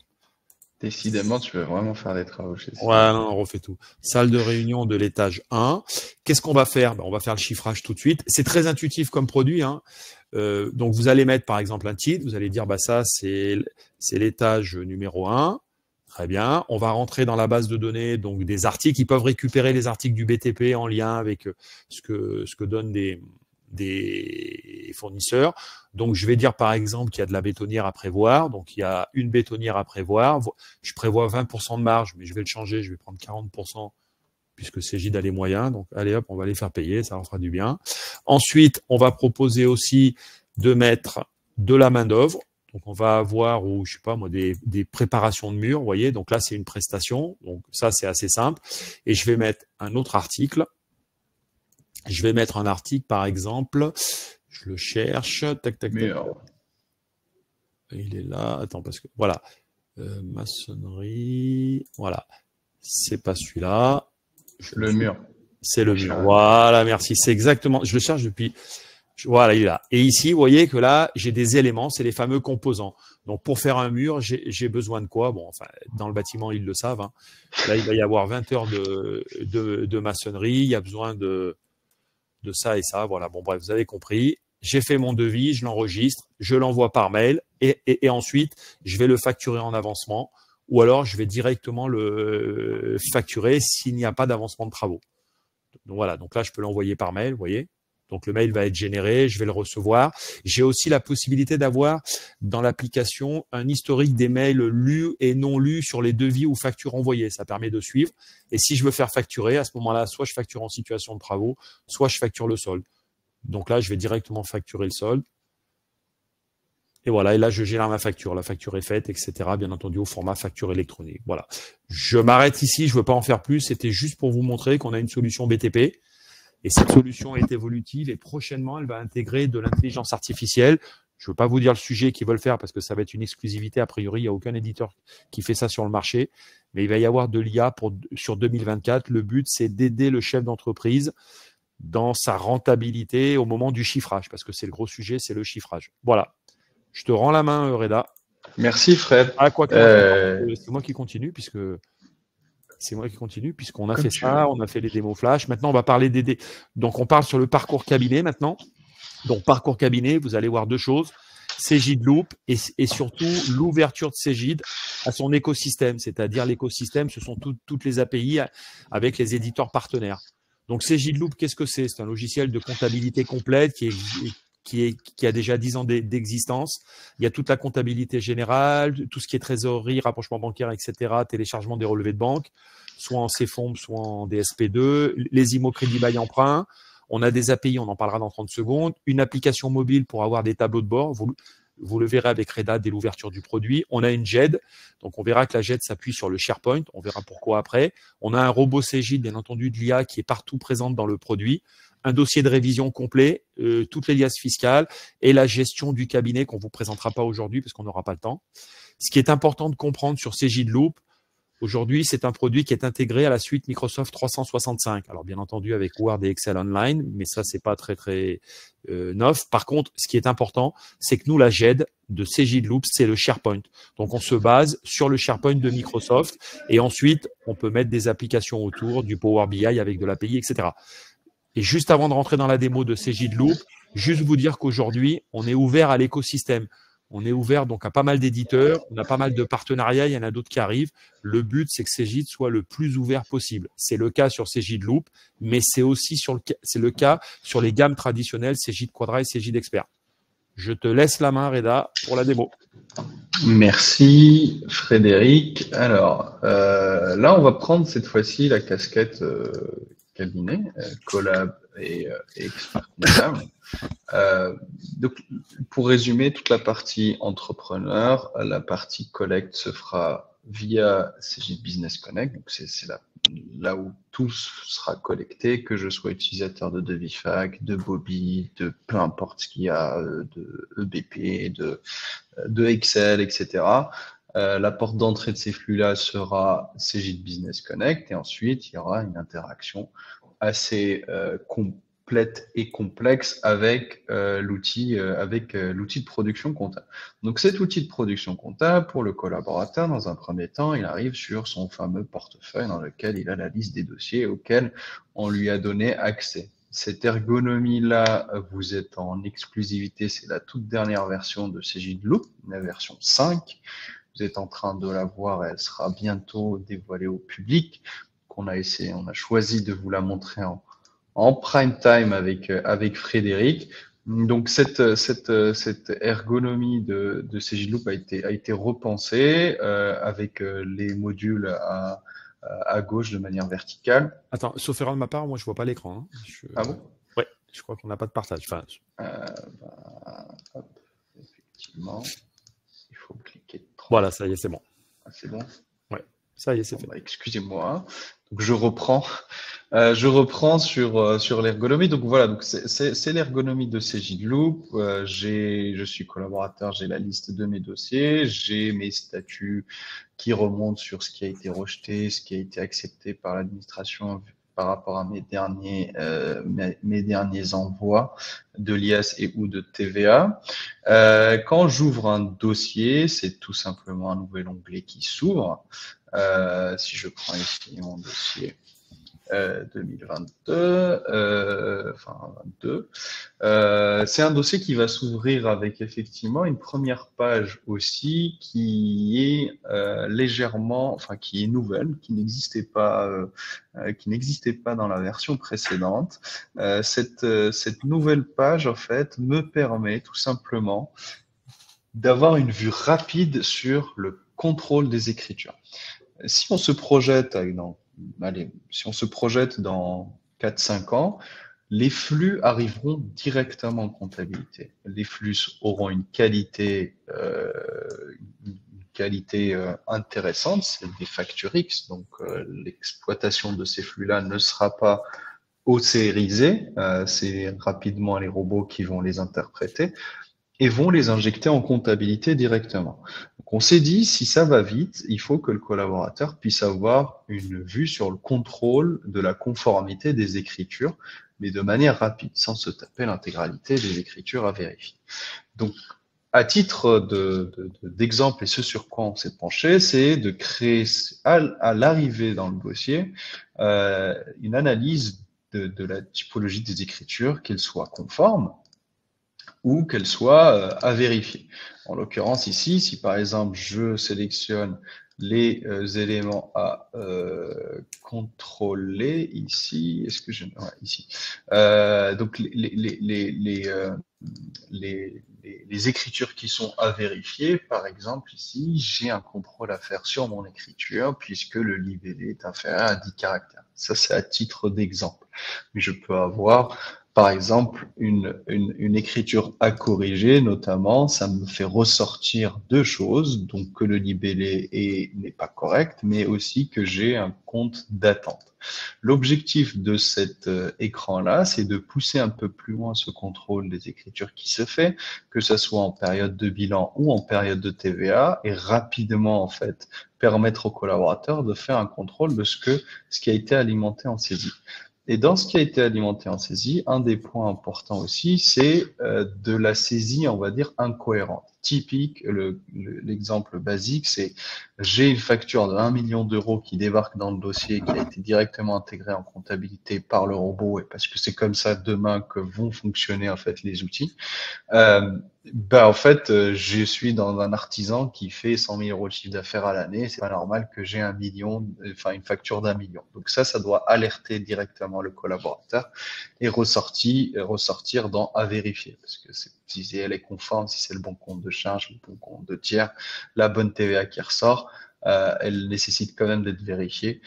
Décidément, tu veux vraiment faire des travaux chez ça.
Ouais, non, on refait tout. Salle de réunion de l'étage 1. Qu'est-ce qu'on va faire? On va faire le chiffrage tout de suite. C'est très intuitif comme produit. Hein. Donc, vous allez mettre, par exemple, un titre. Vous allez dire, ça, c'est l'étage numéro 1. Très bien. On va rentrer dans la base de données donc des articles. Ils peuvent récupérer les articles du BTP en lien avec ce que donnent des fournisseurs. Donc, je vais dire par exemple qu'il y a de la bétonnière à prévoir. Donc, il y a une bétonnière à prévoir. Je prévois 20% de marge, mais je vais le changer. Je vais prendre 40% puisque Cegid a les moyens. Donc, allez hop, on va les faire payer. Ça leur fera du bien. Ensuite, on va proposer aussi de mettre de la main-d'œuvre. Donc, on va avoir, ou je sais pas moi, des préparations de murs, vous voyez. Donc là, c'est une prestation. Donc ça, c'est assez simple. Et je vais mettre un autre article. Je vais mettre un article, par exemple. Je le cherche. Tac, tac, tac. Il est là. Attends, parce que voilà. Maçonnerie. Voilà. C'est pas celui-là.
Le mur.
C'est le mur. Voilà, merci. C'est exactement. Je le cherche depuis. Voilà, il est là. Et ici, vous voyez que là, j'ai des éléments, c'est les fameux composants. Donc, pour faire un mur, j'ai besoin de quoi? Bon, enfin, dans le bâtiment, ils le savent. Hein. Là, il va y avoir 20 heures de maçonnerie. Il y a besoin de ça et ça. Voilà, bon, bref, vous avez compris. J'ai fait mon devis, je l'enregistre, je l'envoie par mail et ensuite, je vais le facturer en avancement ou alors je vais directement le facturer s'il n'y a pas d'avancement de travaux. Donc, voilà, donc là, je peux l'envoyer par mail, vous voyez. Donc, le mail va être généré, je vais le recevoir. J'ai aussi la possibilité d'avoir dans l'application un historique des mails lus et non lus sur les devis ou factures envoyées. Ça permet de suivre. Et si je veux faire facturer, à ce moment-là, soit je facture en situation de travaux, soit je facture le solde. Donc là, je vais directement facturer le solde. Et voilà, et là, je gère ma facture. La facture est faite, etc. Bien entendu, au format facture électronique. Voilà. Je m'arrête ici, je ne veux pas en faire plus. C'était juste pour vous montrer qu'on a une solution BTP. Et cette solution est évolutive et prochainement, elle va intégrer de l'intelligence artificielle. Je ne veux pas vous dire le sujet qu'ils veulent faire parce que ça va être une exclusivité. A priori, il n'y a aucun éditeur qui fait ça sur le marché. Mais il va y avoir de l'IA sur 2024. Le but, c'est d'aider le chef d'entreprise dans sa rentabilité au moment du chiffrage parce que c'est le gros sujet, c'est le chiffrage. Voilà. Je te rends la main, Reda.
Merci, Fred.
Ah, quoi que c'est moi qui continue puisque... C'est moi qui continue, puisqu'on a fait ça, on a fait les démos flash. Maintenant, on va parler des... Donc, on parle sur le parcours cabinet maintenant. Donc, parcours cabinet, vous allez voir deux choses. Cegid Loop et surtout l'ouverture de Cegid à son écosystème. C'est-à-dire l'écosystème, ce sont toutes les API avec les éditeurs partenaires. Donc, Cegid Loop, qu'est-ce que c'est? C'est un logiciel de comptabilité complète qui a déjà 10 ans d'existence. Il y a toute la comptabilité générale, tout ce qui est trésorerie, rapprochement bancaire, etc., téléchargement des relevés de banque, soit en CFOMP, soit en DSP2, les IMO crédit bail emprunt. On a des API, on en parlera dans 30 secondes. Une application mobile pour avoir des tableaux de bord. Vous le verrez avec Reda dès l'ouverture du produit. On a une JED, donc on verra que la JED s'appuie sur le SharePoint. On verra pourquoi après. On a un robot Cegid, bien entendu, de l'IA qui est partout présente dans le produit. Un dossier de révision complet, toutes les liasses fiscales et la gestion du cabinet qu'on ne vous présentera pas aujourd'hui parce qu'on n'aura pas le temps. Ce qui est important de comprendre sur Cegid Loop, aujourd'hui, c'est un produit qui est intégré à la suite Microsoft 365. Alors, bien entendu, avec Word et Excel Online, mais ça, c'est pas très neuf. Par contre, ce qui est important, c'est que nous, la GED de Cegid Loop, c'est le SharePoint. Donc, on se base sur le SharePoint de Microsoft et ensuite, on peut mettre des applications autour, du Power BI avec de l'API, etc. Et juste avant de rentrer dans la démo de Cegid Loop, juste vous dire qu'aujourd'hui, on est ouvert à l'écosystème. On est ouvert donc à pas mal d'éditeurs, on a pas mal de partenariats, il y en a d'autres qui arrivent. Le but, c'est que Cegid soit le plus ouvert possible. C'est le cas sur Cegid Loop, mais c'est aussi le cas sur les gammes traditionnelles Cegid Quadra et Cegid Expert. Je te laisse la main, Reda, pour la démo.
Merci Frédéric. Alors là, on va prendre cette fois-ci la casquette cabinet, collab et expert comptable. Donc, pour résumer, toute la partie entrepreneur, la partie collecte se fera via Cegid Business Connect. Donc, c'est là où tout sera collecté, que je sois utilisateur de Devifac, de Bobby, de peu importe ce qu'il y a, de EBP, de Excel, etc. La porte d'entrée de ces flux-là sera Cegid Business Connect et ensuite, il y aura une interaction assez complète et complexe avec l'outil de production comptable. Donc cet outil de production comptable, pour le collaborateur, dans un premier temps, il arrive sur son fameux portefeuille dans lequel il a la liste des dossiers auxquels on lui a donné accès. Cette ergonomie-là, vous êtes en exclusivité, c'est la toute dernière version de Cegid Loop, la version 5. Vous êtes en train de la voir, elle sera bientôt dévoilée au public. On a choisi de vous la montrer en prime time avec Frédéric. Donc cette ergonomie de Cegid Loop a été repensée avec les modules à gauche de manière verticale.
Attends, sauf erreur de ma part, moi je vois pas l'écran. Hein.
Ah bon?
Ouais, je crois qu'on n'a pas de partage. Enfin,
hop, effectivement, il faut cliquer 3.
Voilà, ça y est, c'est bon.
Ah, c'est bon?
Ouais, ça y est, c'est fait.
Excusez-moi. Donc je reprends sur l'ergonomie. Donc voilà, donc c'est l'ergonomie de Cegid Loop. Je suis collaborateur, j'ai la liste de mes dossiers, j'ai mes statuts qui remontent sur ce qui a été rejeté, ce qui a été accepté par l'administration par rapport à mes derniers envois de l'IAS et ou de TVA. Quand j'ouvre un dossier, c'est tout simplement un nouvel onglet qui s'ouvre. Si je prends ici mon dossier 2022, c'est un dossier qui va s'ouvrir avec effectivement une première page aussi qui est qui est nouvelle, qui n'existait pas dans la version précédente. Cette nouvelle page en fait me permet tout simplement d'avoir une vue rapide sur le contrôle des écritures. Si on se projette dans 4-5 ans, les flux arriveront directement en comptabilité. Les flux auront une qualité intéressante, c'est des factures X, donc l'exploitation de ces flux-là ne sera pas OCRisée, c'est rapidement les robots qui vont les interpréter et vont les injecter en comptabilité directement. Donc on s'est dit, si ça va vite, il faut que le collaborateur puisse avoir une vue sur le contrôle de la conformité des écritures, mais de manière rapide, sans se taper l'intégralité des écritures à vérifier. Donc, à titre d'exemple, et ce sur quoi on s'est penché, c'est de créer à l'arrivée dans le dossier une analyse de la typologie des écritures, qu'elles soient conformes, ou qu'elle soit à vérifier. En l'occurrence ici, si par exemple je sélectionne les éléments à contrôler ici, est-ce que je ici donc les écritures qui sont à vérifier, par exemple ici, j'ai un contrôle à faire sur mon écriture puisque le libellé est inférieur à 10 caractères. Ça c'est à titre d'exemple. Mais je peux avoir par exemple, une écriture à corriger, notamment, ça me fait ressortir deux choses, donc que le libellé n'est pas correct, mais aussi que j'ai un compte d'attente. L'objectif de cet écran-là, c'est de pousser un peu plus loin ce contrôle des écritures qui se fait, que ce soit en période de bilan ou en période de TVA, et rapidement, en fait, permettre aux collaborateurs de faire un contrôle de ce qui a été alimenté en saisie. Et dans ce qui a été alimenté en saisie, un des points importants aussi, c'est de la saisie, on va dire, incohérente. Typique, l'exemple basique, c'est j'ai une facture de 1 million d'euros qui débarque dans le dossier, qui a été directement intégrée en comptabilité par le robot, et parce que c'est comme ça demain que vont fonctionner en fait les outils. En fait, je suis dans un artisan qui fait 100 000 euros de chiffre d'affaires à l'année. C'est pas normal que j'ai 1 million, enfin une facture d'1 million. Donc ça doit alerter directement le collaborateur et ressortir dans à vérifier, parce que si elle est conforme, si c'est le bon compte de charge, le bon compte de tiers, la bonne TVA qui ressort, elle nécessite quand même d'être vérifiée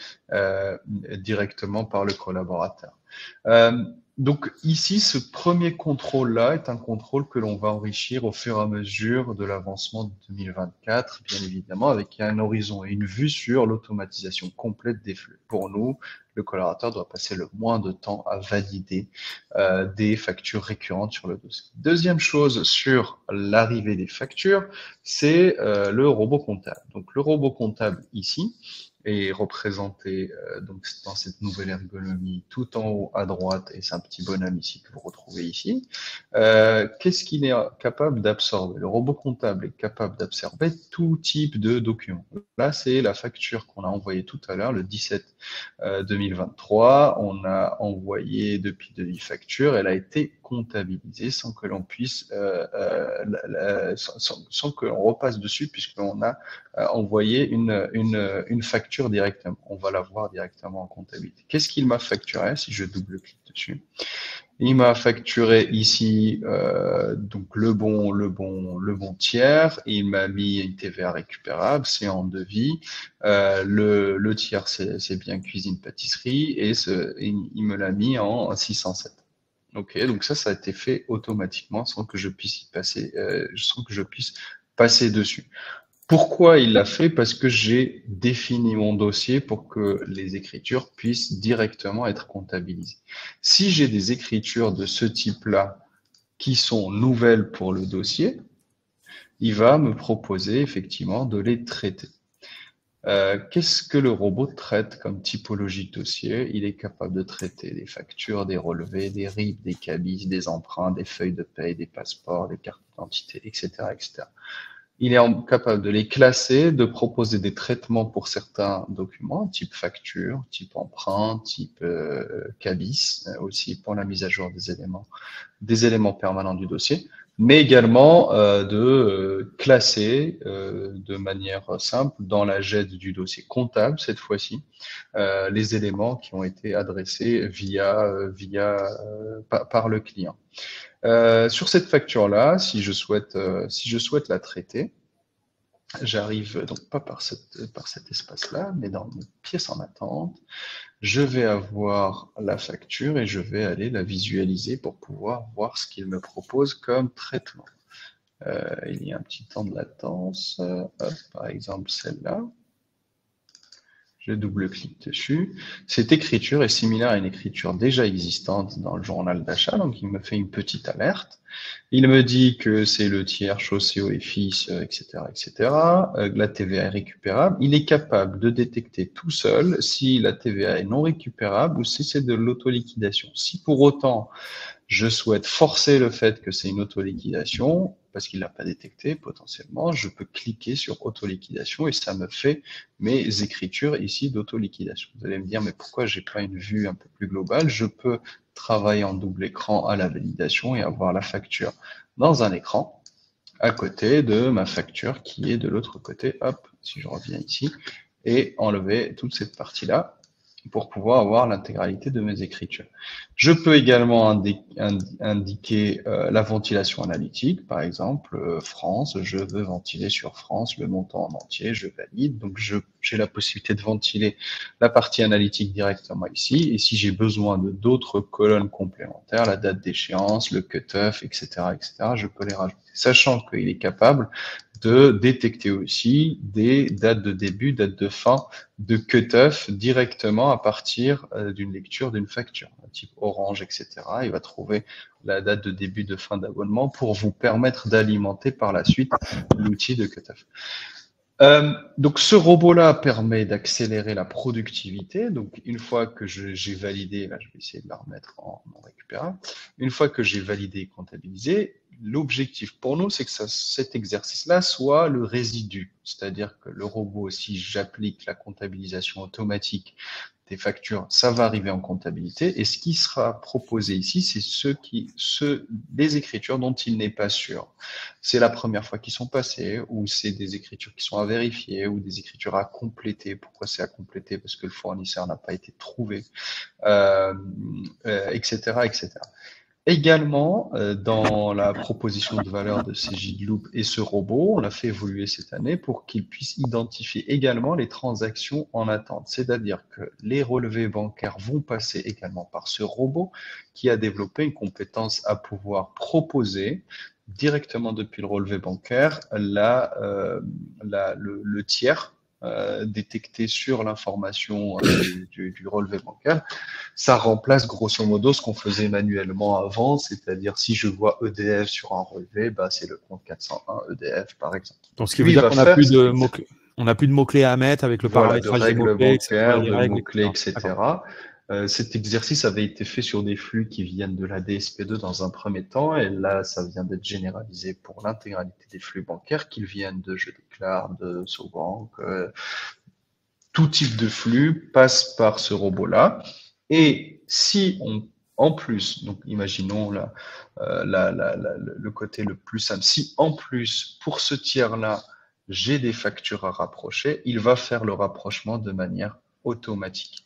directement par le collaborateur. Donc ici, ce premier contrôle-là est un contrôle que l'on va enrichir au fur et à mesure de l'avancement de 2024, bien évidemment, avec un horizon et une vue sur l'automatisation complète des flux. Pour nous, le collaborateur doit passer le moins de temps à valider des factures récurrentes sur le dossier. Deuxième chose sur l'arrivée des factures, c'est le robot comptable. Donc le robot comptable ici est représenté donc dans cette nouvelle ergonomie tout en haut à droite, et c'est un petit bonhomme ici que vous retrouvez ici. Qu'est-ce qu'il est capable d'absorber? Le robot comptable est capable d'absorber tout type de documents. Là, c'est la facture qu'on a envoyée tout à l'heure, le 17 2023. On a envoyé depuis de facture, elle a été comptabilisée sans que l'on puisse, sans que l'on repasse dessus, puisqu'on a envoyé une facture directement. On va la voir directement en comptabilité. Qu'est-ce qu'il m'a facturé si je double-clique dessus? Il m'a facturé ici donc le bon tiers. Il m'a mis une TVA récupérable, c'est en devis. Le tiers, c'est bien cuisine pâtisserie, et il me l'a mis en 607. Ok, donc ça a été fait automatiquement sans que je puisse y passer, sans que je puisse passer dessus. Pourquoi il l'a fait? Parce que j'ai défini mon dossier pour que les écritures puissent directement être comptabilisées. Si j'ai des écritures de ce type-là qui sont nouvelles pour le dossier, il va me proposer effectivement de les traiter. Qu'est-ce que le robot traite comme typologie de dossier? Il est capable de traiter des factures, des relevés, des RIB, des cabis, des emprunts, des feuilles de paie, des passeports, des cartes d'identité, etc., etc. Il est capable de les classer, de proposer des traitements pour certains documents, type facture, type emprunt, type cabis, aussi pour la mise à jour des éléments permanents du dossier, mais également de classer de manière simple dans la GED du dossier comptable, cette fois-ci, les éléments qui ont été adressés par le client. Sur cette facture-là, si je souhaite la traiter, j'arrive donc pas par cet espace-là, mais dans mes pièces en attente. Je vais avoir la facture et je vais aller la visualiser pour pouvoir voir ce qu'il me propose comme traitement. Il y a un petit temps de latence. Hop, par exemple, celle-là. Je double-clique dessus. Cette écriture est similaire à une écriture déjà existante dans le journal d'achat, donc il me fait une petite alerte. Il me dit que c'est le tiers, chose, CO et fils, etc., etc. La TVA est récupérable. Il est capable de détecter tout seul si la TVA est non récupérable ou si c'est de l'autoliquidation. Si pour autant, je souhaite forcer le fait que c'est une autoliquidation, parce qu'il l'a pas détecté potentiellement, je peux cliquer sur autoliquidation et ça me fait mes écritures ici d'autoliquidation. Vous allez me dire, mais pourquoi j'ai pas une vue un peu plus globale? Je peux travailler en double écran à la validation et avoir la facture dans un écran à côté de ma facture qui est de l'autre côté. Hop, si je reviens ici et enlever toute cette partie-là. pour pouvoir avoir l'intégralité de mes écritures. Je peux également indiquer la ventilation analytique, par exemple France, je veux ventiler sur France le montant en entier, je valide, donc j'ai la possibilité de ventiler la partie analytique directement ici, et si j'ai besoin de d'autres colonnes complémentaires, la date d'échéance, le cut-off, etc., je peux les rajouter, sachant qu'il est capable de détecter aussi des dates de début, dates de fin, de cut-off directement à partir d'une lecture d'une facture, type Orange, etc. Il va trouver la date de début, de fin d'abonnement pour vous permettre d'alimenter par la suite l'outil de cut-off. Donc ce robot-là permet d'accélérer la productivité. Donc une fois que j'ai validé, là je vais essayer de la remettre en récupérable. Une fois que j'ai validé et comptabilisé, l'objectif pour nous, c'est que cet exercice-là soit le résidu. C'est-à-dire que le robot, si j'applique la comptabilisation automatique des factures, ça va arriver en comptabilité. Et ce qui sera proposé ici, c'est des écritures dont il n'est pas sûr. C'est la première fois qu'ils sont passés, ou c'est des écritures qui sont à vérifier, ou des écritures à compléter. Pourquoi c'est à compléter? Parce que le fournisseur n'a pas été trouvé, etc., etc. Également, dans la proposition de valeur de Cegid-Loop et ce robot, on l'a fait évoluer cette année pour qu'il puisse identifier également les transactions en attente. C'est-à-dire que les relevés bancaires vont passer également par ce robot qui a développé une compétence à pouvoir proposer directement depuis le relevé bancaire le tiers détecté sur l'information du relevé bancaire. Ça remplace grosso modo ce qu'on faisait manuellement avant, c'est-à-dire si je vois EDF sur un relevé, bah, c'est le compte 401 EDF par exemple.
Donc ce qui veut dire qu'on n'a plus de mots-clés. On n'a plus de mots-clés à mettre avec le paramétrage des mots-clés,
de mots-clés, etc. Cet exercice avait été fait sur des flux qui viennent de la DSP2 dans un premier temps, et là, ça vient d'être généralisé pour l'intégralité des flux bancaires, qu'ils viennent de Je déclare, de SoBank, tout type de flux passe par ce robot-là. Et si en plus, donc imaginons le côté le plus simple, si en plus, pour ce tiers-là, j'ai des factures à rapprocher, il va faire le rapprochement de manière automatique.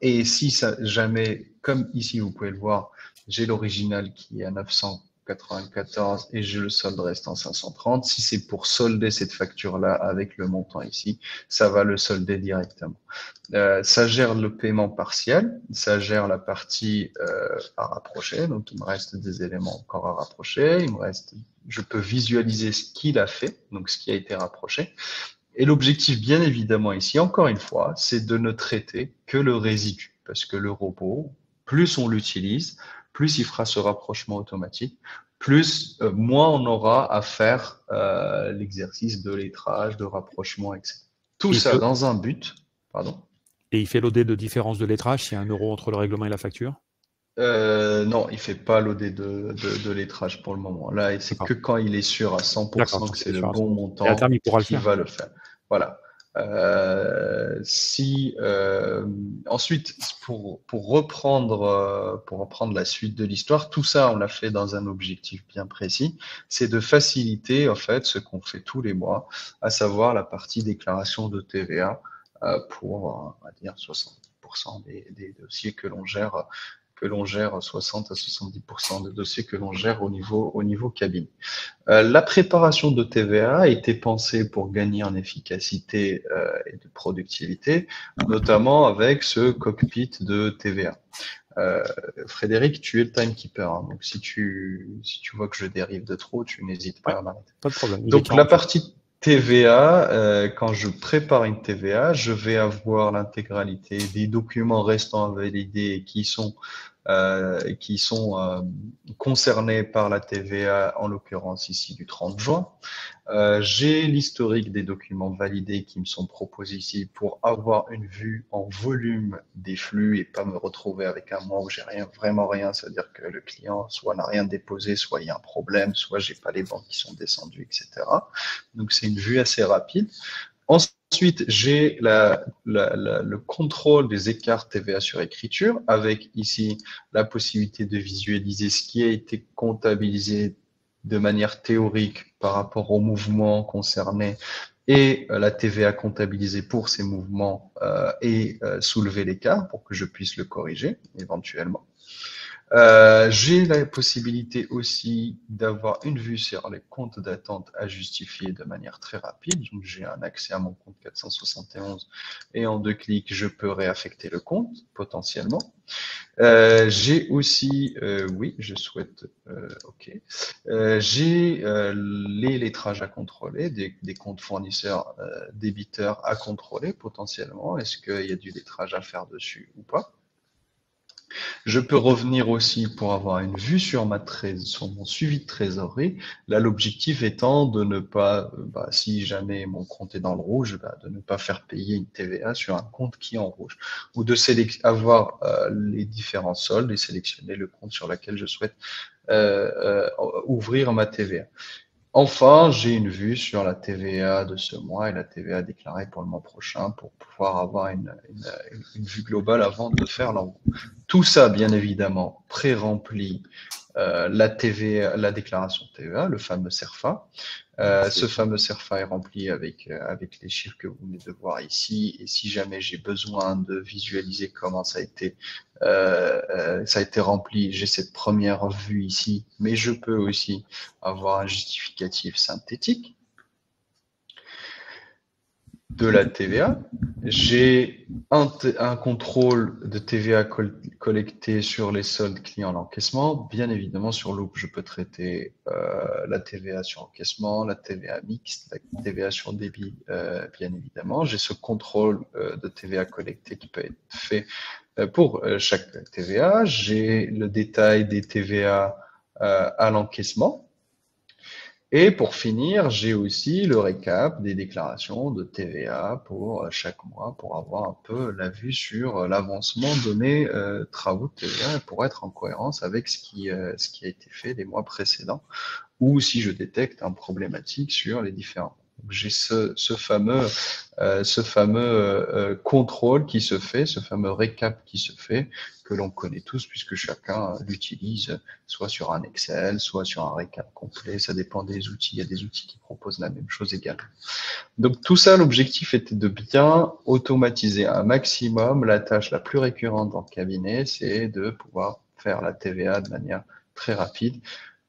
Et si jamais, comme ici vous pouvez le voir, j'ai l'original qui est à 994 et j'ai le solde restant 530, si c'est pour solder cette facture-là avec le montant ici, ça va le solder directement. Ça gère le paiement partiel, ça gère la partie à rapprocher, donc il me reste des éléments encore à rapprocher, je peux visualiser ce qu'il a fait, donc ce qui a été rapproché. Et l'objectif, bien évidemment, ici, encore une fois, c'est de ne traiter que le résidu. Parce que le robot, plus on l'utilise, plus il fera ce rapprochement automatique, moins on aura à faire l'exercice de lettrage, de rapprochement, etc. Tout ça dans un but. Pardon.
Et il fait l'OD de différence de lettrage s'il y a 1 euro entre le règlement et la facture?
Non, il fait pas l'OD de lettrage pour le moment. Là, c'est que quand il est sûr à 100% que c'est le bon montant qu'il va le faire. Voilà. Ensuite, pour reprendre la suite de l'histoire, tout ça, on l'a fait dans un objectif bien précis, c'est de faciliter en fait ce qu'on fait tous les mois, à savoir la partie déclaration de TVA pour, on va dire, 70% des dossiers que l'on gère. 60 à 70% des dossiers que l'on gère au niveau cabine. La préparation de TVA a été pensée pour gagner en efficacité et de productivité, notamment avec ce cockpit de TVA. Frédéric, tu es le timekeeper, hein, donc si tu vois que je dérive de trop, tu n'hésites pas à m'arrêter.
Pas de problème.
Donc la partie TVA, quand je prépare une TVA, je vais avoir l'intégralité des documents restants à valider qui sont concernés par la TVA, en l'occurrence ici du 30 juin. J'ai l'historique des documents validés qui me sont proposés ici pour avoir une vue en volume des flux et pas me retrouver avec un mois où j'ai vraiment rien, c'est-à-dire que le client soit n'a rien déposé, soit il y a un problème, soit j'ai pas les banques qui sont descendues, etc. Donc c'est une vue assez rapide. Ensuite, j'ai le contrôle des écarts TVA sur écriture avec ici la possibilité de visualiser ce qui a été comptabilisé de manière théorique par rapport aux mouvements concernés et la TVA comptabilisée pour ces mouvements et soulever l'écart pour que je puisse le corriger éventuellement. J'ai la possibilité aussi d'avoir une vue sur les comptes d'attente à justifier de manière très rapide. Donc, j'ai un accès à mon compte 471 et en 2 clics, je peux réaffecter le compte potentiellement. J'ai aussi, oui, je souhaite, ok. J'ai les lettrages à contrôler, des comptes fournisseurs, débiteurs à contrôler potentiellement. Est-ce qu'il y a du lettrage à faire dessus ou pas? Je peux revenir aussi pour avoir une vue sur sur mon suivi de trésorerie. Là, l'objectif étant de ne pas, si jamais mon compte est dans le rouge, de ne pas faire payer une TVA sur un compte qui est en rouge, ou de avoir les différents soldes et sélectionner le compte sur lequel je souhaite ouvrir ma TVA. Enfin, j'ai une vue sur la TVA de ce mois et la TVA déclarée pour le mois prochain pour pouvoir avoir une vue globale avant de faire l'envoi. Tout ça, bien évidemment, pré-rempli la TVA, la déclaration TVA, le fameux CERFA. Ce fameux CERFA est rempli avec les chiffres que vous venez de voir ici. Et si jamais j'ai besoin de visualiser comment ça a été rempli, j'ai cette première vue ici, mais je peux aussi avoir un justificatif synthétique de la TVA. J'ai un contrôle de TVA collecté sur les soldes clients l'encaissement. Bien évidemment, sur Loop, je peux traiter la TVA sur encaissement, la TVA mixte, la TVA sur débit, bien évidemment. J'ai ce contrôle de TVA collecté qui peut être fait pour chaque TVA. J'ai le détail des TVA à l'encaissement. Et pour finir, j'ai aussi le récap des déclarations de TVA pour chaque mois pour avoir un peu la vue sur l'avancement de mes travaux de TVA pour être en cohérence avec ce qui a été fait les mois précédents ou si je détecte un problématique sur les différents. J'ai ce fameux contrôle qui se fait, ce fameux récap qui se fait, que l'on connaît tous puisque chacun l'utilise soit sur un Excel, soit sur un récap complet, ça dépend des outils, il y a des outils qui proposent la même chose également. Donc tout ça, l'objectif était de bien automatiser un maximum. La tâche la plus récurrente dans le cabinet, c'est de pouvoir faire la TVA de manière très rapide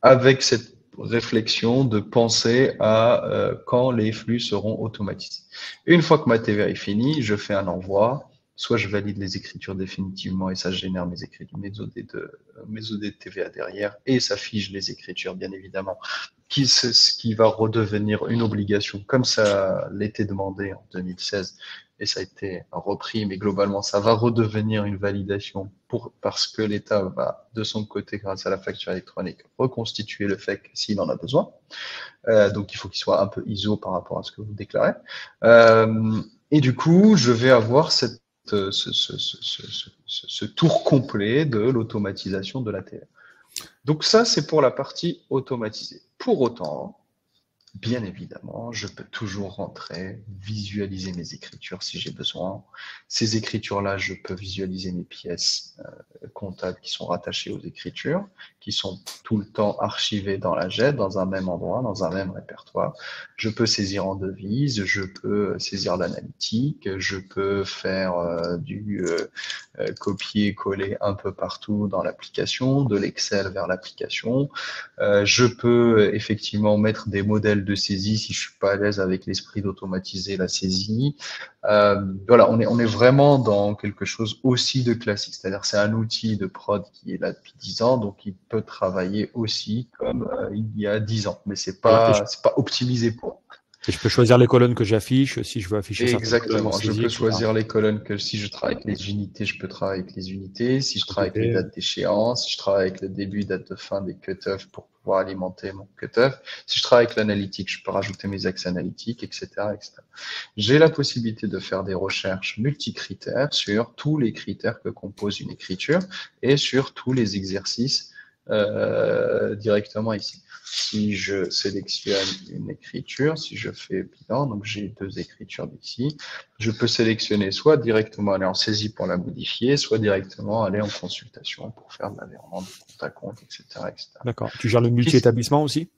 avec cette réflexion de penser à quand les flux seront automatisés. Une fois que ma TVA est finie, je fais un envoi, soit je valide les écritures définitivement et ça génère mes OD de TVA derrière et ça fige les écritures bien évidemment, ce qui va redevenir une obligation comme ça l'était demandé en 2016 et ça a été repris, mais globalement, ça va redevenir une validation parce que l'État va, de son côté, grâce à la facture électronique, reconstituer le FEC s'il en a besoin. Donc, il faut qu'il soit un peu ISO par rapport à ce que vous déclarez. Et du coup, je vais avoir ce tour complet de l'automatisation de la TVA. Donc ça, c'est pour la partie automatisée. Pour autant, bien évidemment, je peux toujours rentrer, visualiser mes écritures si j'ai besoin. Ces écritures-là, je peux visualiser mes pièces comptables qui sont rattachées aux écritures, qui sont tout le temps archivées dans la JET, dans un même endroit, dans un même répertoire. Je peux saisir en devise, je peux saisir l'analytique, je peux faire du copier-coller un peu partout dans l'application, de l'Excel vers l'application. Je peux effectivement mettre des modèles de saisie si je suis pas à l'aise avec l'esprit d'automatiser la saisie. Voilà, on est vraiment dans quelque chose aussi de classique. C'est-à-dire c'est un outil de prod qui est là depuis 10 ans, donc il peut travailler aussi comme il y a 10 ans. Mais c'est pas optimisé pour.
Et je peux choisir les colonnes que j'affiche, si je veux afficher certaines colonnes.
Exactement, je peux choisir les colonnes que si je travaille avec les unités, je peux travailler avec les unités. Si je travaille avec les dates d'échéance, si je travaille avec le début, date de fin des cut-off pour pouvoir alimenter mon cut-off. Si je travaille avec l'analytique, je peux rajouter mes axes analytiques, etc., etc. J'ai la possibilité de faire des recherches multicritères sur tous les critères que compose une écriture et sur tous les exercices directement ici. Si je sélectionne une écriture, si je fais bilan, donc j'ai 2 écritures d'ici, je peux sélectionner soit directement aller en saisie pour la modifier, soit directement aller en consultation pour faire de l'avènement de compte à compte, etc., etc.
D'accord. Tu gères le multi-établissement aussi?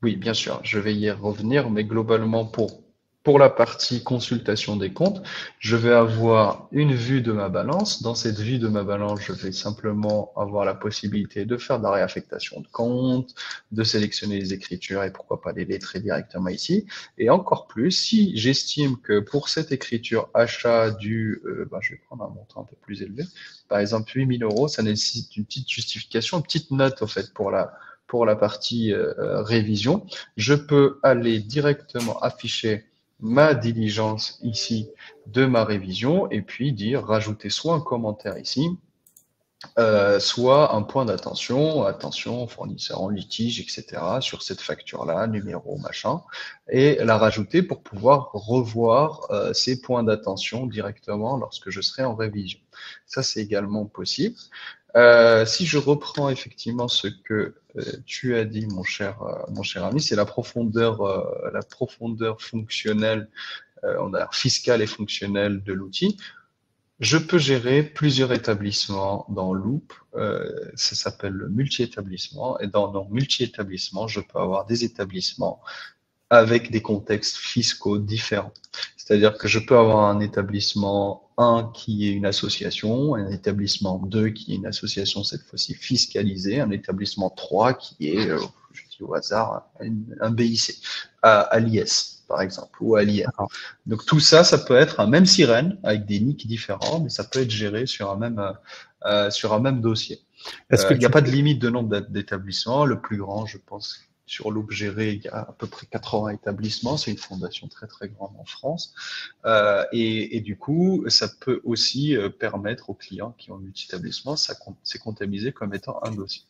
Oui, bien sûr. Je vais y revenir, mais globalement, pour Pour la partie consultation des comptes, je vais avoir une vue de ma balance. Dans cette vue de ma balance, je vais simplement avoir la possibilité de faire de la réaffectation de comptes, de sélectionner les écritures et pourquoi pas les lettrer directement ici. Et encore plus, si j'estime que pour cette écriture achat je vais prendre un montant un peu plus élevé, par exemple 8 000 €, ça nécessite une petite justification, une petite note en fait pour la partie révision. Je peux aller directement afficher ma diligence ici de ma révision et puis dire rajouter soit un commentaire ici, soit un point d'attention, attention fournisseur en litige, etc. sur cette facture-là, numéro, machin, et la rajouter pour pouvoir revoir ces points d'attention directement lorsque je serai en révision. Ça, c'est également possible. Si je reprends effectivement ce que tu as dit, mon cher ami, c'est la profondeur fonctionnelle, on a fiscale et fonctionnelle de l'outil. Je peux gérer plusieurs établissements dans Loop. Ça s'appelle le multi-établissement. Et dans nos multi-établissements, je peux avoir des établissements avec des contextes fiscaux différents. C'est-à-dire que je peux avoir un établissement 1 qui est une association, un établissement 2 qui est une association cette fois-ci fiscalisée, un établissement 3 qui est, je dis au hasard, un BIC, à l'IS par exemple, ou à l'IR. Donc tout ça, ça peut être un même sirène avec des nicks différents, mais ça peut être géré sur un même dossier. Il n'y a pas de limite de nombre d'établissements. Le plus grand, je pense, sur Loop géré, il y a à peu près 80 établissements. C'est une fondation très très grande en France. Et du coup, ça peut aussi permettre aux clients qui ont un multi-établissement, c'est comptabilisé comme étant un dossier.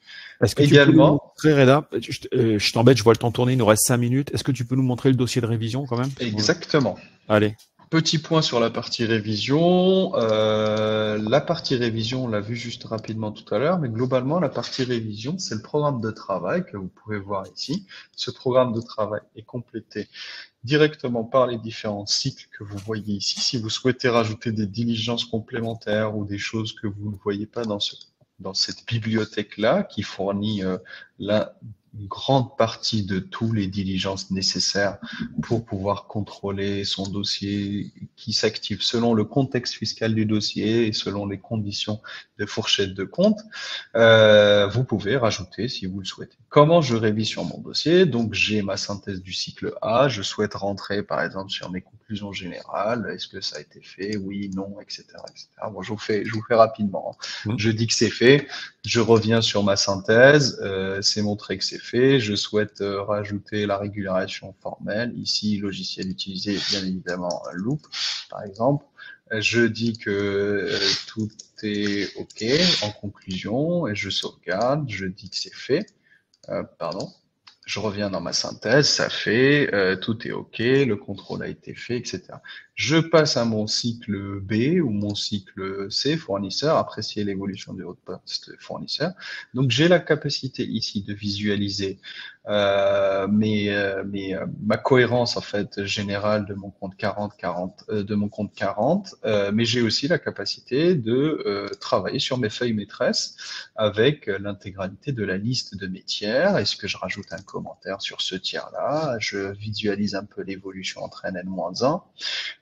Est-ce que tu peux nous montrer, Reda, je t'embête, je vois le temps tourner, il nous reste 5 minutes. Est-ce que tu peux nous montrer le dossier de révision quand même?
Exactement.
Allez.
Petit point sur la partie révision. La partie révision, on l'a vu juste rapidement tout à l'heure, mais globalement, la partie révision, c'est le programme de travail que vous pouvez voir ici. Ce programme de travail est complété directement par les différents cycles que vous voyez ici. Si vous souhaitez rajouter des diligences complémentaires ou des choses que vous ne voyez pas dans cette bibliothèque-là, qui fournit une grande partie de tous les diligences nécessaires pour pouvoir contrôler son dossier qui s'active selon le contexte fiscal du dossier et selon les conditions de fourchette de compte, vous pouvez rajouter si vous le souhaitez. Comment je révise sur mon dossier? Donc, j'ai ma synthèse du cycle A. Je souhaite rentrer, par exemple, sur mes conclusions générales. Est-ce que ça a été fait? Oui, non, etc., etc. Bon, je vous fais rapidement. Je dis que c'est fait. Je reviens sur ma synthèse. C'est montré que c'est fait. Je souhaite rajouter la régularisation formelle. Ici, logiciel utilisé, bien évidemment, Loop, par exemple. Je dis que tout est OK en conclusion et je sauvegarde. Je dis que c'est fait. Pardon. Je reviens dans ma synthèse, ça fait, tout est OK, le contrôle a été fait, etc. Je passe à mon cycle B ou mon cycle C, fournisseur, apprécier l'évolution du haut de poste fournisseur. Donc, j'ai la capacité ici de visualiser ma cohérence en fait générale de mon compte 40, mais j'ai aussi la capacité de travailler sur mes feuilles maîtresses avec l'intégralité de la liste de mes tiers. Est-ce que je rajoute un commentaire sur ce tiers-là? Je visualise un peu l'évolution entre n-1.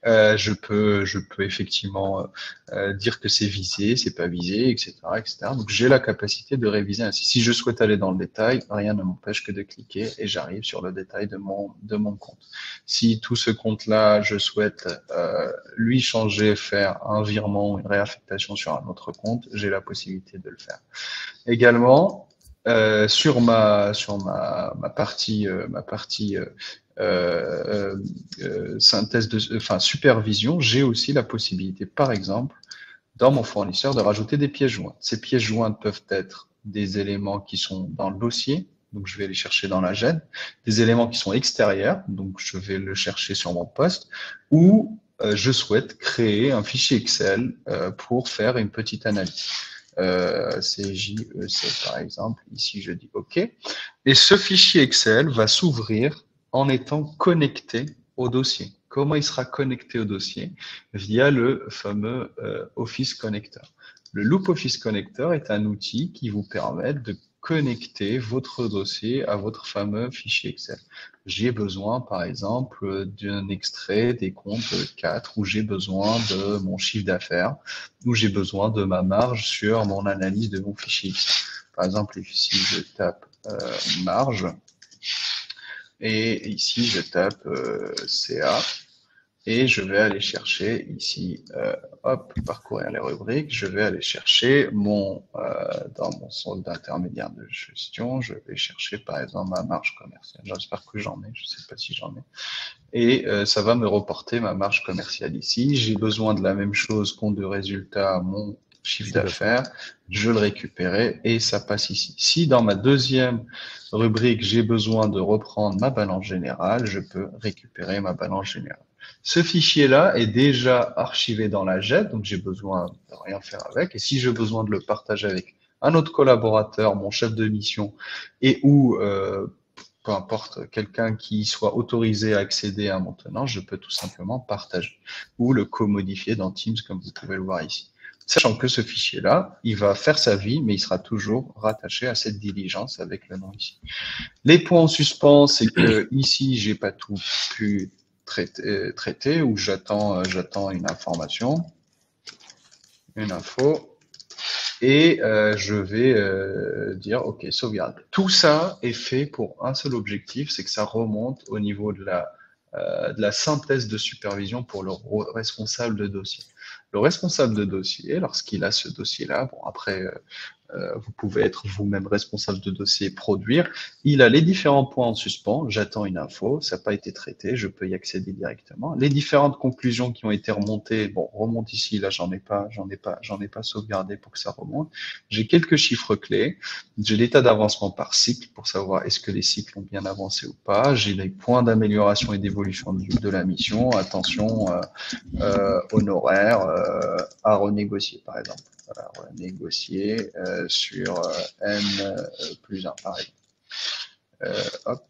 Je peux effectivement dire que c'est visé, c'est pas visé, etc., etc. Donc j'ai la capacité de réviser ainsi. Si je souhaite aller dans le détail, rien ne m'empêche que de cliquer et j'arrive sur le détail de mon compte. Si tout ce compte-là, je souhaite lui changer, faire un virement, une réaffectation sur un autre compte, j'ai la possibilité de le faire. Également, sur ma partie synthèse supervision, j'ai aussi la possibilité, par exemple, dans mon fournisseur, de rajouter des pièces jointes. Ces pièces jointes peuvent être des éléments qui sont dans le dossier, donc je vais les chercher dans la GED, des éléments qui sont extérieurs, donc je vais le chercher sur mon poste, ou je souhaite créer un fichier Excel pour faire une petite analyse. CJEC par exemple, ici je dis OK, et ce fichier Excel va s'ouvrir en étant connecté au dossier. Comment il sera connecté au dossier? Via le fameux Office Connector. Le Loop Office Connector est un outil qui vous permet de connecter votre dossier à votre fameux fichier Excel. J'ai besoin, par exemple, d'un extrait des comptes 4, où j'ai besoin de mon chiffre d'affaires, où j'ai besoin de ma marge sur mon analyse de mon fichier Excel. Par exemple, ici, je tape marge, et ici, je tape CA. Et je vais aller chercher ici, hop, parcourir les rubriques, je vais aller chercher dans mon solde d'intermédiaire de gestion, je vais chercher par exemple ma marge commerciale. J'espère que j'en ai, je ne sais pas si j'en ai. Et ça va me reporter ma marge commerciale ici. J'ai besoin de la même chose, compte de résultat, mon chiffre d'affaires, je le récupérais et ça passe ici. Si dans ma deuxième rubrique, j'ai besoin de reprendre ma balance générale, je peux récupérer ma balance générale. Ce fichier-là est déjà archivé dans la JET, donc j'ai besoin de rien faire avec. Et si j'ai besoin de le partager avec un autre collaborateur, mon chef de mission, et ou peu importe, quelqu'un qui soit autorisé à accéder à mon tenant, je peux tout simplement partager ou le co-modifier dans Teams, comme vous pouvez le voir ici. Sachant que ce fichier-là, il va faire sa vie, mais il sera toujours rattaché à cette diligence avec le nom ici. Les points en suspens, c'est que ici, j'ai pas tout pu traiter ou j'attends une information, une info, et je vais dire OK, sauvegarde. Tout ça est fait pour un seul objectif, c'est que ça remonte au niveau de la synthèse de supervision pour le responsable de dossier. Le responsable de dossier, lorsqu'il a ce dossier-là, bon après vous pouvez être vous-même responsable de dossier, produire. Il a les différents points en suspens. J'attends une info, ça n'a pas été traité, je peux y accéder directement. Les différentes conclusions qui ont été remontées, bon, remonte ici, là, j'en ai pas sauvegardé pour que ça remonte. J'ai quelques chiffres clés. J'ai l'état d'avancement par cycle pour savoir est-ce que les cycles ont bien avancé ou pas. J'ai les points d'amélioration et d'évolution de la mission. Attention, honoraires à renégocier, par exemple. Voilà, renégocier sur N plus 1, par exemple. Hop.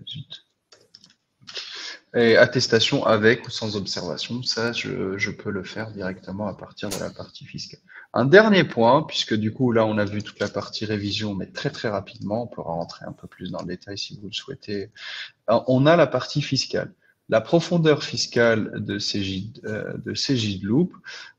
Zut. Et attestation avec ou sans observation, ça, je peux le faire directement à partir de la partie fiscale. Un dernier point, puisque du coup, là, on a vu toute la partie révision, mais très, très rapidement, on pourra rentrer un peu plus dans le détail si vous le souhaitez. Alors, on a la partie fiscale. La profondeur fiscale de Cegid-Loop,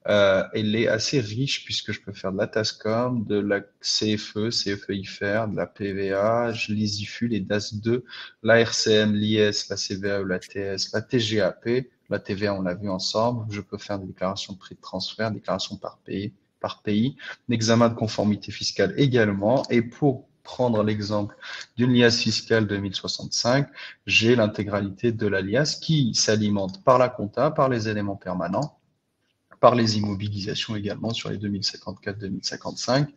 elle est assez riche puisque je peux faire de la TASCOM, de la CFE, CFE-IFR, de la PVA, les IFU, les DAS2, la RCM, l'IS, la CVA ou la TS, la TGAP, la TVA, on l'a vu ensemble. Je peux faire des déclarations de prix de transfert, déclarations par pays, l'examen de conformité fiscale également. Et pour prendre l'exemple d'une liasse fiscale 2065, j'ai l'intégralité de la liasse qui s'alimente par la compta, par les éléments permanents, par les immobilisations également sur les 2054-2055,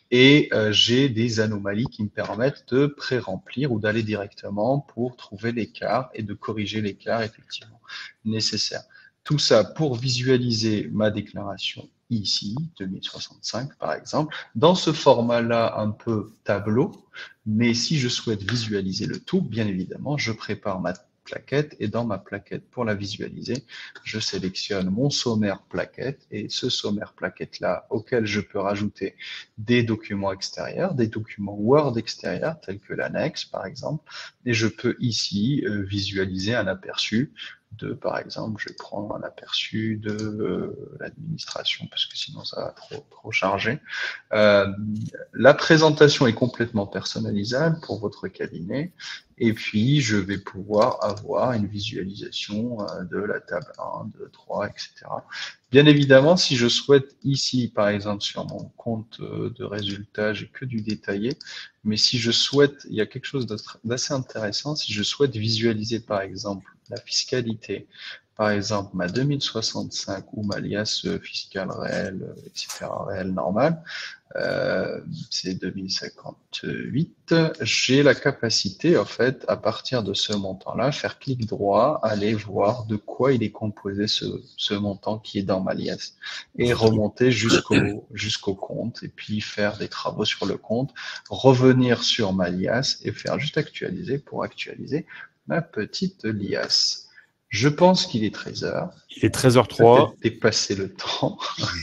et j'ai des anomalies qui me permettent de pré-remplir ou d'aller directement pour trouver l'écart et de corriger l'écart effectivement nécessaire. Tout ça pour visualiser ma déclaration ici, 2065 par exemple, dans ce format-là un peu tableau, mais si je souhaite visualiser le tout, bien évidemment, je prépare ma plaquette et dans ma plaquette, pour la visualiser, je sélectionne mon sommaire plaquette et ce sommaire plaquette-là auquel je peux rajouter des documents extérieurs, des documents Word extérieurs tels que l'annexe par exemple, et je peux ici visualiser un aperçu de, par exemple, je vais prendre un aperçu de l'administration parce que sinon ça va trop charger. La présentation est complètement personnalisable pour votre cabinet et puis je vais pouvoir avoir une visualisation de la table 1, 2, 3, etc. Bien évidemment, si je souhaite ici, par exemple, sur mon compte de résultats, j'ai que du détaillé, mais si je souhaite, il y a quelque chose d'assez intéressant, si je souhaite visualiser, par exemple, la fiscalité, par exemple, ma 2065 ou ma liasse fiscale réelle, etc., réelle normale, c'est 2058, j'ai la capacité, en fait, à partir de ce montant-là, faire clic droit, aller voir de quoi il est composé ce montant qui est dans ma liasse et remonter jusqu'au compte et puis faire des travaux sur le compte, revenir sur ma liasse et faire juste actualiser pour actualiser ma petite liasse. Je pense qu'il est 13h.
Il est 13h03.
Peut-être dépasser le temps.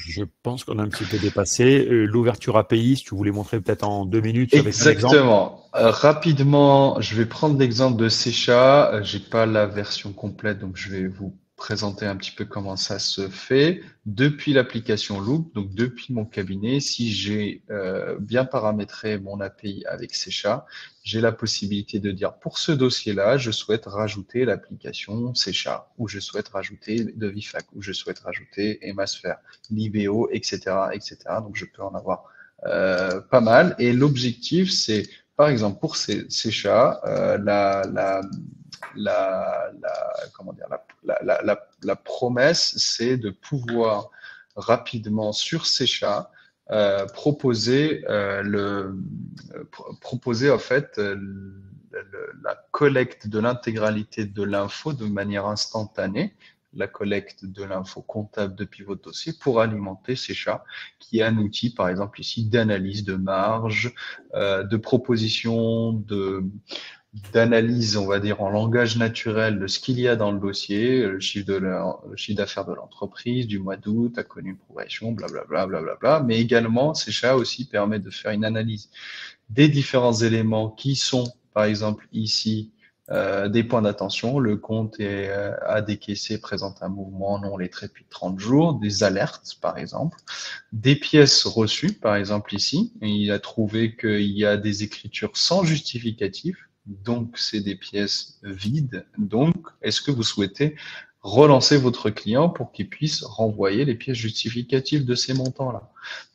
Je pense qu'on a un petit peu dépassé. L'ouverture API, si tu voulais montrer peut-être en 2 minutes avec un exemple.
Exactement. Rapidement, je vais prendre l'exemple de Secha. J'ai pas la version complète, donc je vais vous présenter un petit peu comment ça se fait. Depuis l'application Loop, donc depuis mon cabinet, si j'ai bien paramétré mon API avec Secha, j'ai la possibilité de dire pour ce dossier-là, je souhaite rajouter l'application Secha, ou je souhaite rajouter Devifac, ou je souhaite rajouter Emasphere, Libéo, etc., etc. Donc je peux en avoir pas mal. Et l'objectif, c'est, par exemple, pour ces chats, comment dire, la promesse, c'est de pouvoir rapidement sur ces chats proposer proposer en fait la collecte de l'intégralité de l'info de manière instantanée, la collecte de l'info comptable depuis votre dossier pour alimenter ces chats, qui est un outil, par exemple ici, d'analyse de marge, de proposition, d'analyse, on va dire, en langage naturel de ce qu'il y a dans le dossier, le chiffre d'affaires de l'entreprise du mois d'août a connu une progression, blablabla, blablabla. Mais également, ces chats aussi permettent de faire une analyse des différents éléments qui sont, par exemple, ici, des points d'attention. Le compte a décaissé, présente un mouvement non lettré depuis 30 jours, des alertes, par exemple, des pièces reçues, par exemple, ici. Et il a trouvé qu'il y a des écritures sans justificatif. Donc, c'est des pièces vides. Donc, est-ce que vous souhaitez relancer votre client pour qu'il puisse renvoyer les pièces justificatives de ces montants-là?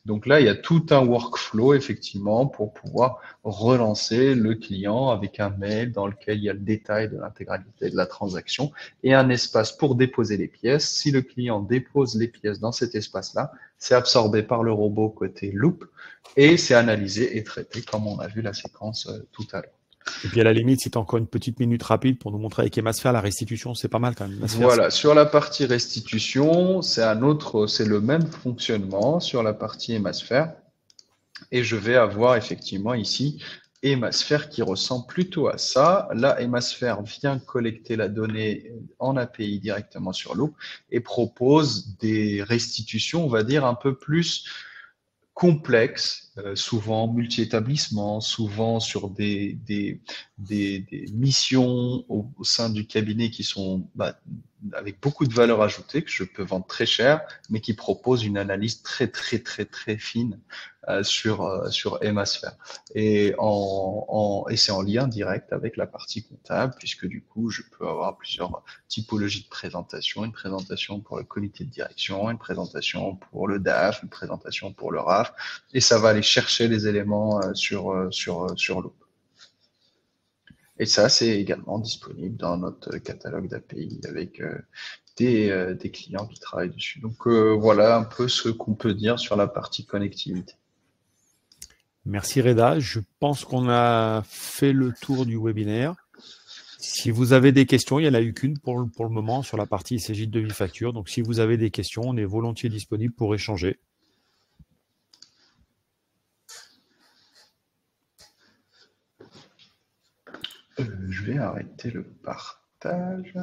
Donc là, il y a tout un workflow, effectivement, pour pouvoir relancer le client avec un mail dans lequel il y a le détail de l'intégralité de la transaction et un espace pour déposer les pièces. Si le client dépose les pièces dans cet espace-là, c'est absorbé par le robot côté Loop et c'est analysé et traité comme on a vu la séquence tout à l'heure.
Et puis à la limite, si tu as encore une petite minute rapide pour nous montrer avec Emasphere, la restitution, c'est pas mal quand même.
Voilà, sur la partie restitution, c'est le même fonctionnement sur la partie Emasphere. Et je vais avoir effectivement ici Emasphere qui ressemble plutôt à ça. Là, Emasphere vient collecter la donnée en API directement sur Loop et propose des restitutions, on va dire, un peu plus complexes, souvent multi-établissements, souvent sur des missions au sein du cabinet qui sont avec beaucoup de valeur ajoutée, que je peux vendre très cher, mais qui proposent une analyse très, très, très, très fine sur Emasphere. Et c'est en lien direct avec la partie comptable, puisque du coup, je peux avoir plusieurs typologies de présentation, une présentation pour le comité de direction, une présentation pour le DAF, une présentation pour le RAF, et ça va aller chercher les éléments sur Loop. Et ça, c'est également disponible dans notre catalogue d'API avec des clients qui travaillent dessus. Donc voilà un peu ce qu'on peut dire sur la partie connectivité.
Merci Reda. Je pense qu'on a fait le tour du webinaire. Si vous avez des questions, il n'y en a eu qu'une pour le moment sur la partie Cegid Devifacture. Donc si vous avez des questions, on est volontiers disponible pour échanger.
Je vais arrêter le partage.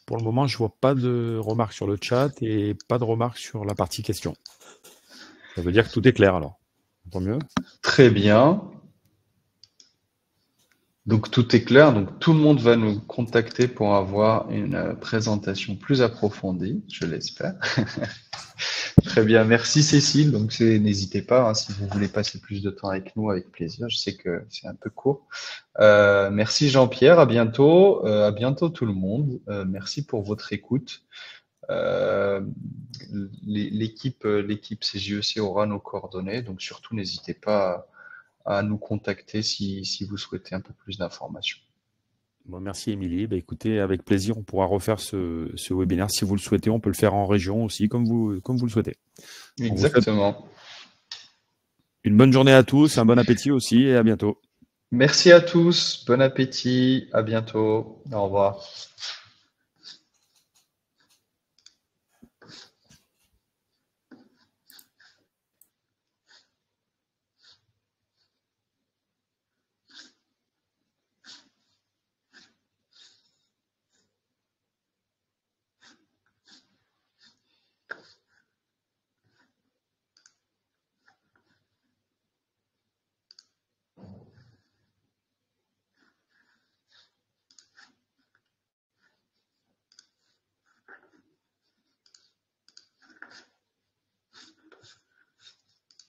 Pour le moment, je ne vois pas de remarques sur le chat et pas de remarques sur la partie questions. Ça veut dire que tout est clair alors. Tant mieux.
Très bien. Donc tout est clair. Donc tout le monde va nous contacter pour avoir une présentation plus approfondie, je l'espère. Très bien, merci Cécile. Donc n'hésitez pas, hein, si vous voulez passer plus de temps avec nous, avec plaisir. Je sais que c'est un peu court. Merci Jean-Pierre, à bientôt. À bientôt tout le monde. Merci pour votre écoute. L'équipe CJEC aura nos coordonnées, donc surtout n'hésitez pas à nous contacter si vous souhaitez un peu plus d'informations.
Bon, merci Émilie. Écoutez, avec plaisir, on pourra refaire ce webinaire. Si vous le souhaitez, on peut le faire en région aussi, comme vous le souhaitez.
Exactement.
Une bonne journée à tous, un bon appétit aussi et à bientôt.
Merci à tous, bon appétit, à bientôt, au revoir.